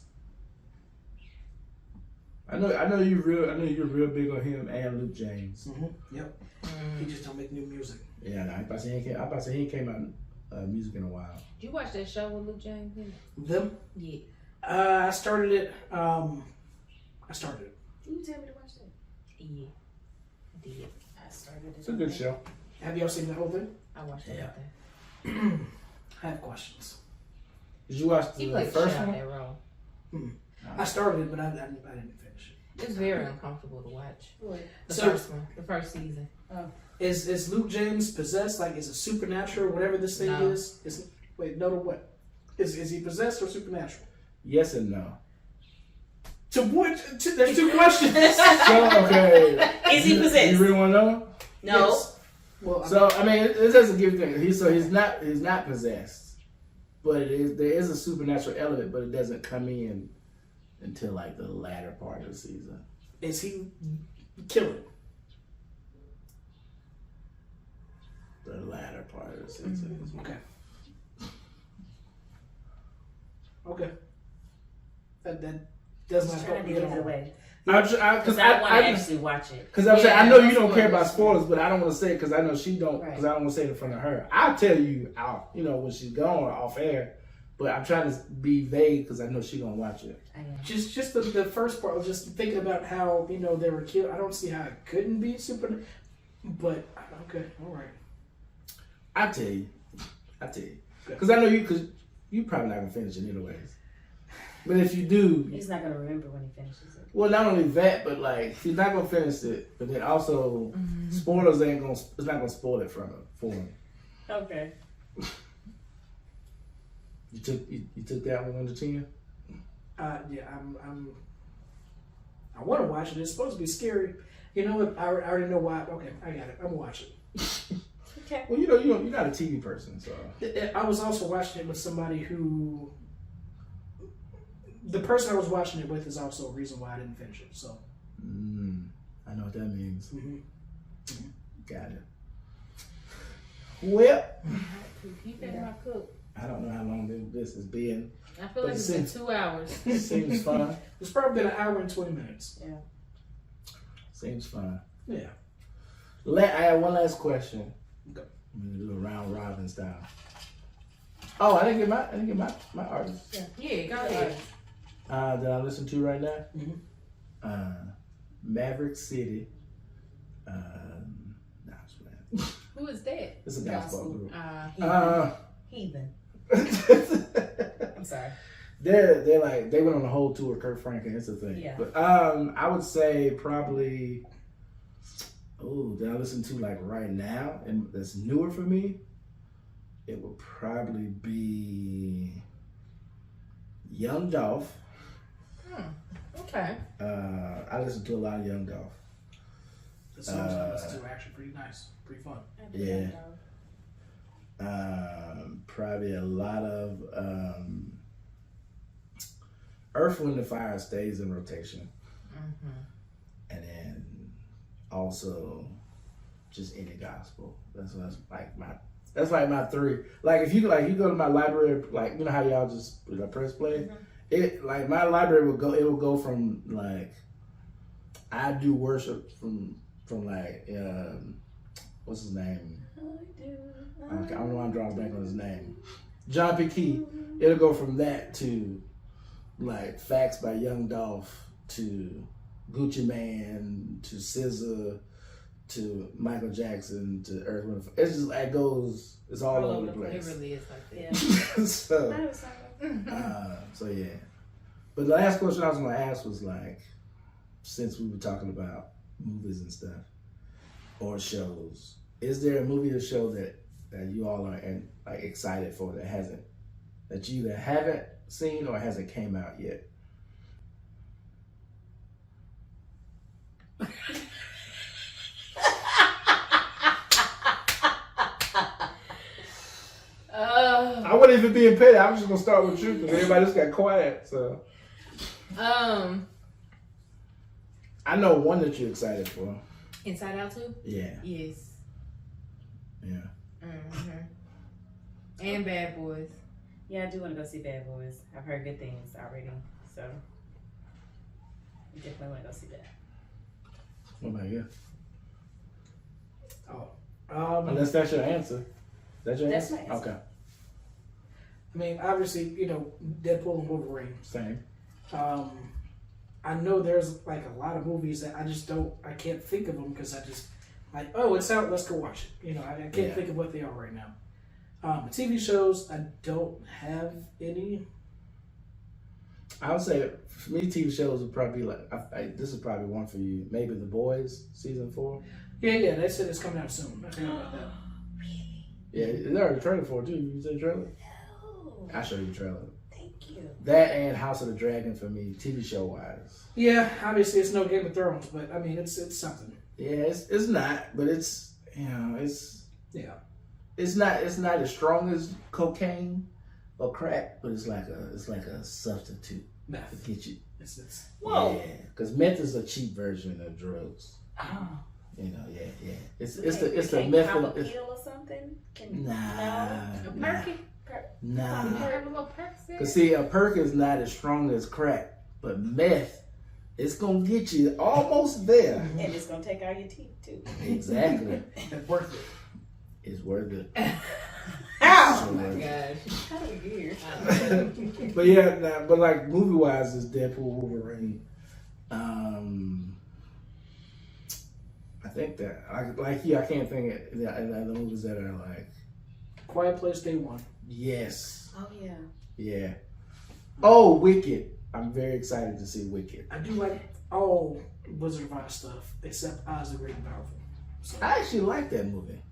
I know you're real big on him and Luke James. Yep. He just don't make new music. Yeah, nah, I about to say he ain't came out music in a while. Did you watch that show with Luke James? Them. Yeah. I started it. You tell me to watch that. Yeah. I did. I started it. It's a good show. Have y'all seen the whole thing? I watched it. Yeah. I have questions. Did you watch He the played first shot one? that role. I started it, but I didn't finish it. It's very uncomfortable to watch. What? The So- first one, the first season. Is Luke James possessed? Like, is it supernatural? Whatever this thing No. is. Wait, no to what? Is he possessed or supernatural? Yes and no. To what? There's 2 questions. So okay. Is he possessed? You really want to know? No. Yes. Well, So I mean, it doesn't give you. He's not possessed, but there is a supernatural element, but it doesn't come in until like the latter part of the season. is he killing? The latter part of the season. Okay. Okay. That does not Trying help to me at give it all. away. Because Because I want to actually watch it. Because I'm saying Yeah, I know no you don't care about spoilers. spoilers, but I don't want to say it because I know she don't. Because I don't want to say it in front of her. I'll tell you out, when she's gone off air. But I'm trying to be vague because I know she gonna watch it. I am. Just the first part, just thinking about how they were killed. I don't see how it couldn't be super, but okay, all right. I tell you, because I know you, because you probably not gonna finish it anyways. But if you do, He's not gonna remember when he finishes it. well, not only that, but like he's not gonna finish it. But then also, spoilers ain't gonna. It's not gonna spoil it for him. Okay. You took that one under 10. Yeah, I want to watch it. It's supposed to be scary. You know what? I already know why. Okay, I got it. I'm gonna watch it. Okay. Well, you're not a TV person, so. I was also watching it with somebody who. The person I was watching it with is also a reason why I didn't finish it. So. I know what that means. Mm-hmm. Got it. Well, You better not cook. I don't know how long this has been. I feel like it's been 2 hours. Seems fun. It's probably been an hour and 20 minutes. Yeah. Seems fun. Yeah. I have one last question. Okay. I'm gonna do a round robin style. Oh, I didn't get my artist. Yeah, go ahead. That I listen to right now. Mm-hmm. Maverick City. Nah, I'm just playing. Who is that? It's a gospel group. Heathen. I'm sorry. They're like they went on a whole tour. Kurt Franklin, it's a thing. Yeah. But I would say probably. Oh, that I listen to like right now and that's newer for me. It would probably be Young Dolph. Okay. I listen to a lot of Young Dolph. The songs I listen to are actually pretty nice, pretty fun. Yeah. Probably a lot of Earth, Wind, and Fire stays in rotation, and then also just any gospel. That's like my three. Like if you you go to my library, like you know how y'all just press play. It like my library will go from like I do worship from like what's his name? I don't know why I'm drawing back on his name. John P. Key. It'll go from that to like Facts by Young Dolph to Gucci Mane to SZA to Michael Jackson to Earth, Wind, Fire. It's just it goes. It's all over the place. It really is like that. So yeah. But the last question I was gonna ask was like, since we were talking about movies and stuff or shows, is there a movie or show that you all are like excited for that you either haven't seen or hasn't came out yet? I wasn't even being petty. I was just gonna start with you because everybody just got quiet. So, I know one that you're excited for. Inside Out 2? Yeah. Yes. Yeah. And Bad Boys. Yeah, I do want to go see Bad Boys. I've heard good things already, so I definitely want to go see that. What about you? Unless that's your answer. That's your That's answer? my answer. Okay. I mean, obviously, Deadpool and Wolverine. Same. I know there's like a lot of movies that I can't think of them because I just like, oh, it's out, let's go watch it. I can't think of what they are right now. TV shows, I don't have any. I would say for me, TV shows would probably be like this is probably one for you. Maybe The Boys season 4. Yeah, they said it's coming out soon. I forgot about that. Yeah, there's already a trailer for it too. You said trailer? No. I'll show you the trailer. Thank you. That and House of the Dragon for me, TV show wise. Yeah, obviously it's no Game of Thrones, but I mean it's something. Yeah, it's not, but it's it's Yeah. It's not as strong as cocaine or crack, but it's like a substitute Meth. to get you. It's Whoa. Yeah, because meth is a cheap version of drugs. oh. Yeah. It's Okay, the you meth. can't pop a pill or something? Nah. A perky? Nah. Have a little perk Cause see, a perk is not as strong as crack, but meth, it's gonna get you almost there. And it's gonna take out your teeth too. Exactly. It's worth it. It's worth it. Ow! So worth it. Gosh. How do you hear? But yeah, but like movie wise, is Deadpool, Wolverine. I think that I can't think of the other movies that are like. Quiet Place Day 1. Yes. Oh yeah. Yeah. Oh, Wicked. I'm very excited to see Wicked. I do like all Wizard of Oz stuff except Oz the Great and Powerful. So I actually like that movie.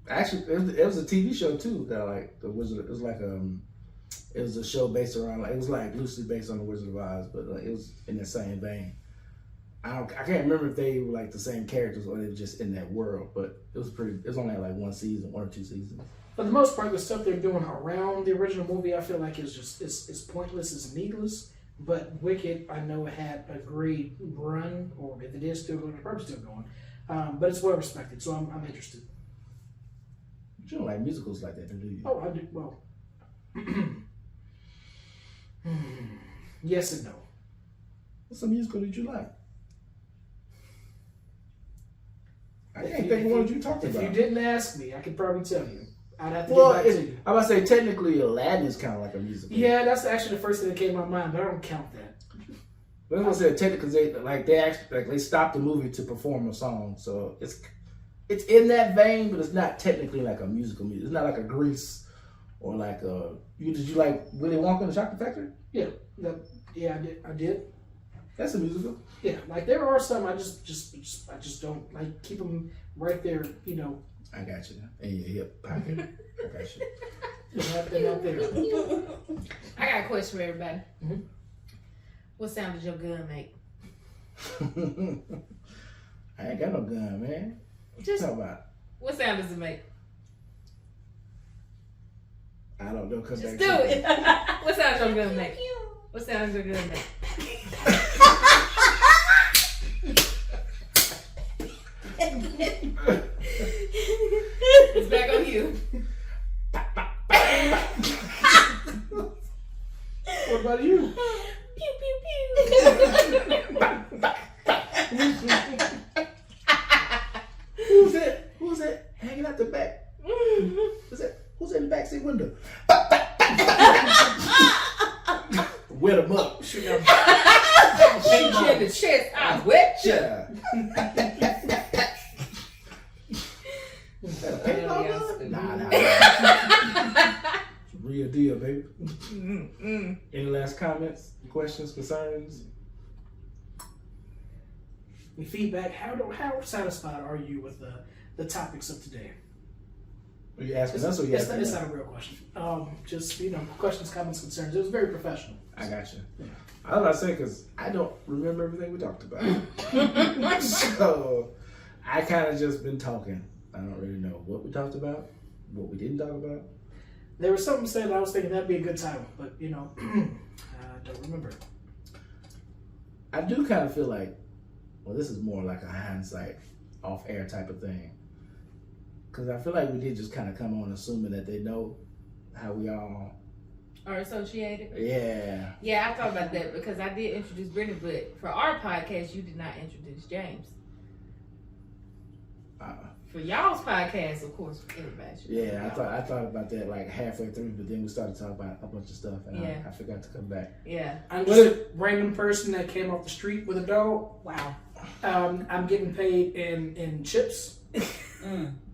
Actually, it was a TV show too that I like. The Wizard. It was like it was a show based around it was like loosely based on the Wizard of Oz, but it was in the same vein. I can't remember if they were like the same characters or they were just in that world, but it was pretty. It was only like one or two seasons. for the most part, the stuff they're doing around the original movie, I feel like is just it's pointless, it's needless. But Wicked, I know it had a great run, or if it is still going, the purpose still going. But it's well respected, so I'm interested. You don't like musicals like that, do you? Oh, I do. Well, yes and no. What's a musical that you like? I can't think of one you talked about. If you didn't ask me, I could probably tell you. I'd have to Well, get back to you. I was about to say technically Aladdin is kind of like a musical. Yeah, that's actually the first thing that came to my mind, but I don't count that. But I was gonna say technically they stopped the movie to perform a song, so it's in that vein, but it's not technically like a musical. It's not like a Grease or like a. Did you like Willy Wonka and the Chocolate Factory? Yeah, I did. That's a musical. Yeah, like there are some I just don't like. Keep them right there, you know. I got you in your hip pocket. I got you. They're not there. I got a question for everybody. Mhm. What sound does your gun make? I ain't got no gun, man. What you talking about? What sound does it make? I don't know. Come Just back do to it. What sound does your gun make? What sound does your gun make? It's back on you. What about you? Pew pew pew. Who's that hanging out the back? Who's in the backseat window? Wet them up. Shoot them. Shoot you in the chest. I wet you. Yeah. Nah. Real deal, baby. Any last comments, questions, concerns? Your feedback. How satisfied are you with the topics of today? Are you asking us or you asking It's me? not a real question. Just questions, comments, concerns. It was very professional. I got you. Yeah. I was about to say because I don't remember everything we talked about, so I kind of just been talking. I don't really know what we talked about, what we didn't talk about. There was something said I was thinking that'd be a good title, but I don't remember. I do kind of feel like, well, this is more like a hindsight, off-air type of thing. Because I feel like we did just kind of come on assuming that they know how we all... Are associated? Yeah. Yeah, I thought about that because I did introduce Brittany, but for our podcast, you did not introduce James. For y'all's podcast, of course, everybody should. Yeah, I thought about that like halfway through, but then we started talking about a bunch of stuff, and Yeah. I forgot to come back. Yeah. I'm just a random person that came off the street with a dog. Wow. I'm getting paid in chips.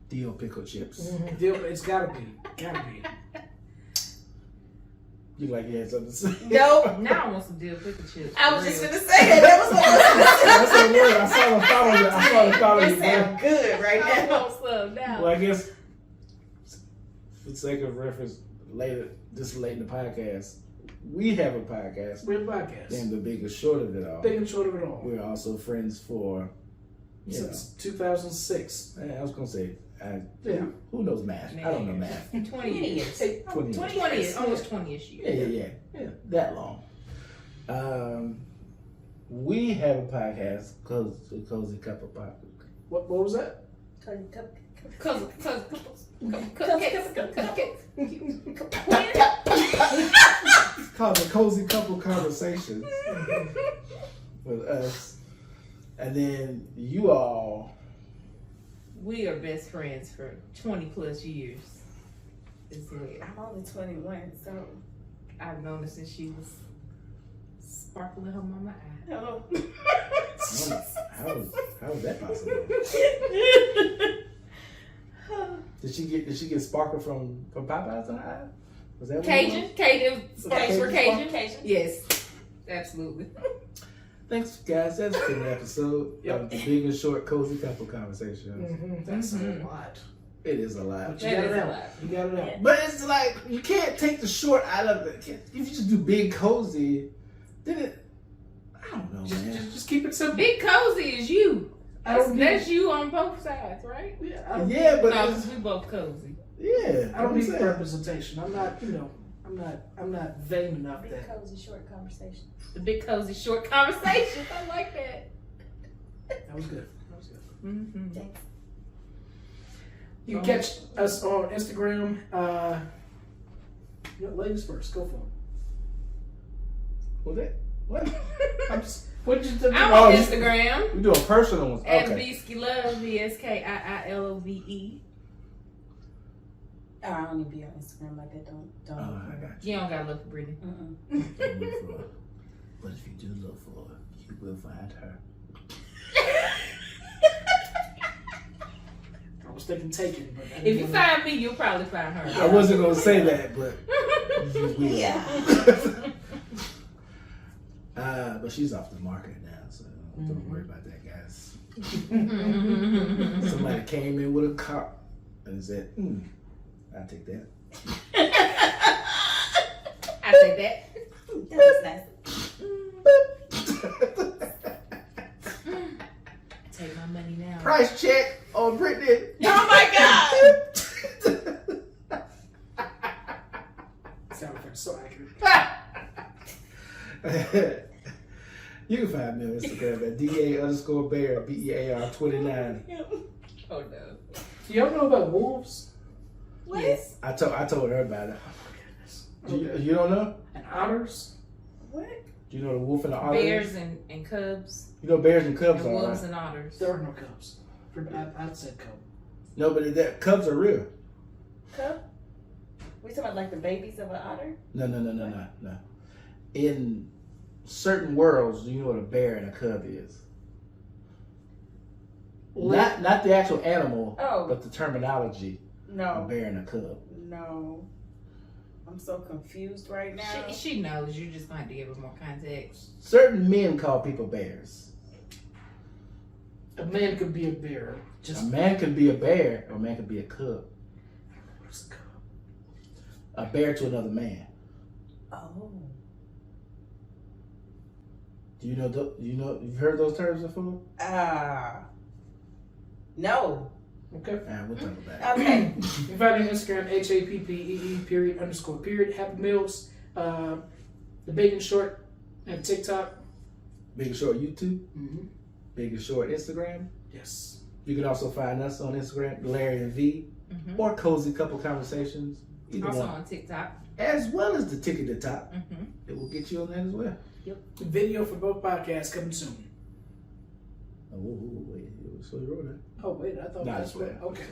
Deal pickle chips. It's gotta be. You like you had something to say? Nope. Now I want some dill pickle chips. I was for just real. gonna say that. That was what I was gonna say. That's the word. I saw the thought of it. I saw the thought of That it. man. sounds good right I now. want some now. Well, I guess for the sake of reference, this late in the podcast, we have a podcast. We're a podcast. And the big and short of it all, Big and short of it all. we're also friends for, Since 2006. I was gonna say, Yeah. who knows math? I don't know math. 20 years. 20 years. 20 years. Almost 20-ish years. Yeah, that long. We have a podcast, Cozy Cup of Pop. What was that? It's called the Cozy Couple Conversations with us. And then you all. We are best friends for 20 plus years. It's weird. I'm only 21, so. I've known her since she was sparkling her mama eye. Oh. How is that possible? Did she get sparkle from Popeyes in her eye? Was that what it Cajun. was? Cajun. Thanks for Cajun. Cajun. Yes. Absolutely. Thanks, guys. That's been an episode Yep. of the Big and Short Cozy Couple Conversations. That's Mhm. a lot. It is a lot. But you That got is it a out. lot. You got it out. But it's like, you can't take the short out of it. If you just do big cozy, then it, I don't know, man. Just keep it simple. Big cozy is you. I don't That's you on both sides, right? Yeah, I don't, Yeah, but No, it's, 'cause we both cozy. yeah. I don't I'm need saying. representation. I'm not, I'm not vain enough Big that. cozy short conversation. The big cozy short conversations. I like that. That was good. That was good. Mm-hmm. Thanks. You can catch us on Instagram. Ladies first. Go for it. What that? What? I'm just. What did you do? I'm Oh, on you- Instagram. We doing personal ones. At Okay. Beasky Love, BSKIILOVE. Oh, I don't even be on Instagram like that. Don't. Oh, I got You don't gotta look for Brittany. Mm-mm. you. But if you do look for her, you will find her. I was thinking taken, but If you find me, you'll probably find her. I wasn't gonna say that, but you will. Yeah. But she's off the market now, so don't worry about that, guys. Mm-hmm. Somebody came in with a cop and said, I'll take that. I said that. That was nice. Take my money now. Price check on Brittany. Oh my God! sound effects so accurate. You can find me on Instagram at DA_Bear, BEAR29. Oh no. Do y'all know about wolves What? Yes. I told her about it. You don't know? and otters? What? Do you know the wolf and the otter? Bears and cubs. You know bears and cubs And are wolves right? and otters. There are no cubs. I said cub. No, but cubs are real. Cub? We talking about like the babies of an otter? No. In certain worlds, do you know what a bear and a cub is? Not the actual animal, Oh. but the terminology. A No. bear and a cub. No. I'm so confused right now. She knows. You just might have to give her more context. Certain men call people bears. A man could be a bear. A Just man could be a bear, or a man could be a cub. what's a cub? A bear to another man. Oh. Do you know? You've heard those terms before? No. Okay. We'll talk about it. Okay. You can find me on Instagram, HAPPEE_. Happy Meals. The Big and Short and TikTok. Big and Short YouTube, Mm-hmm. Big and Short Instagram. Yes. You can also find us on Instagram, Larry and V, Mm-hmm. or Cozy Couple Conversations. Either Also one. on TikTok. As well as the ticket to top. Mm-hmm. It will get you on that as well. Video for both podcasts coming soon. Oh, wait. So you wrote that? Oh wait, I thought Nah, that's it's what. bad. Okay.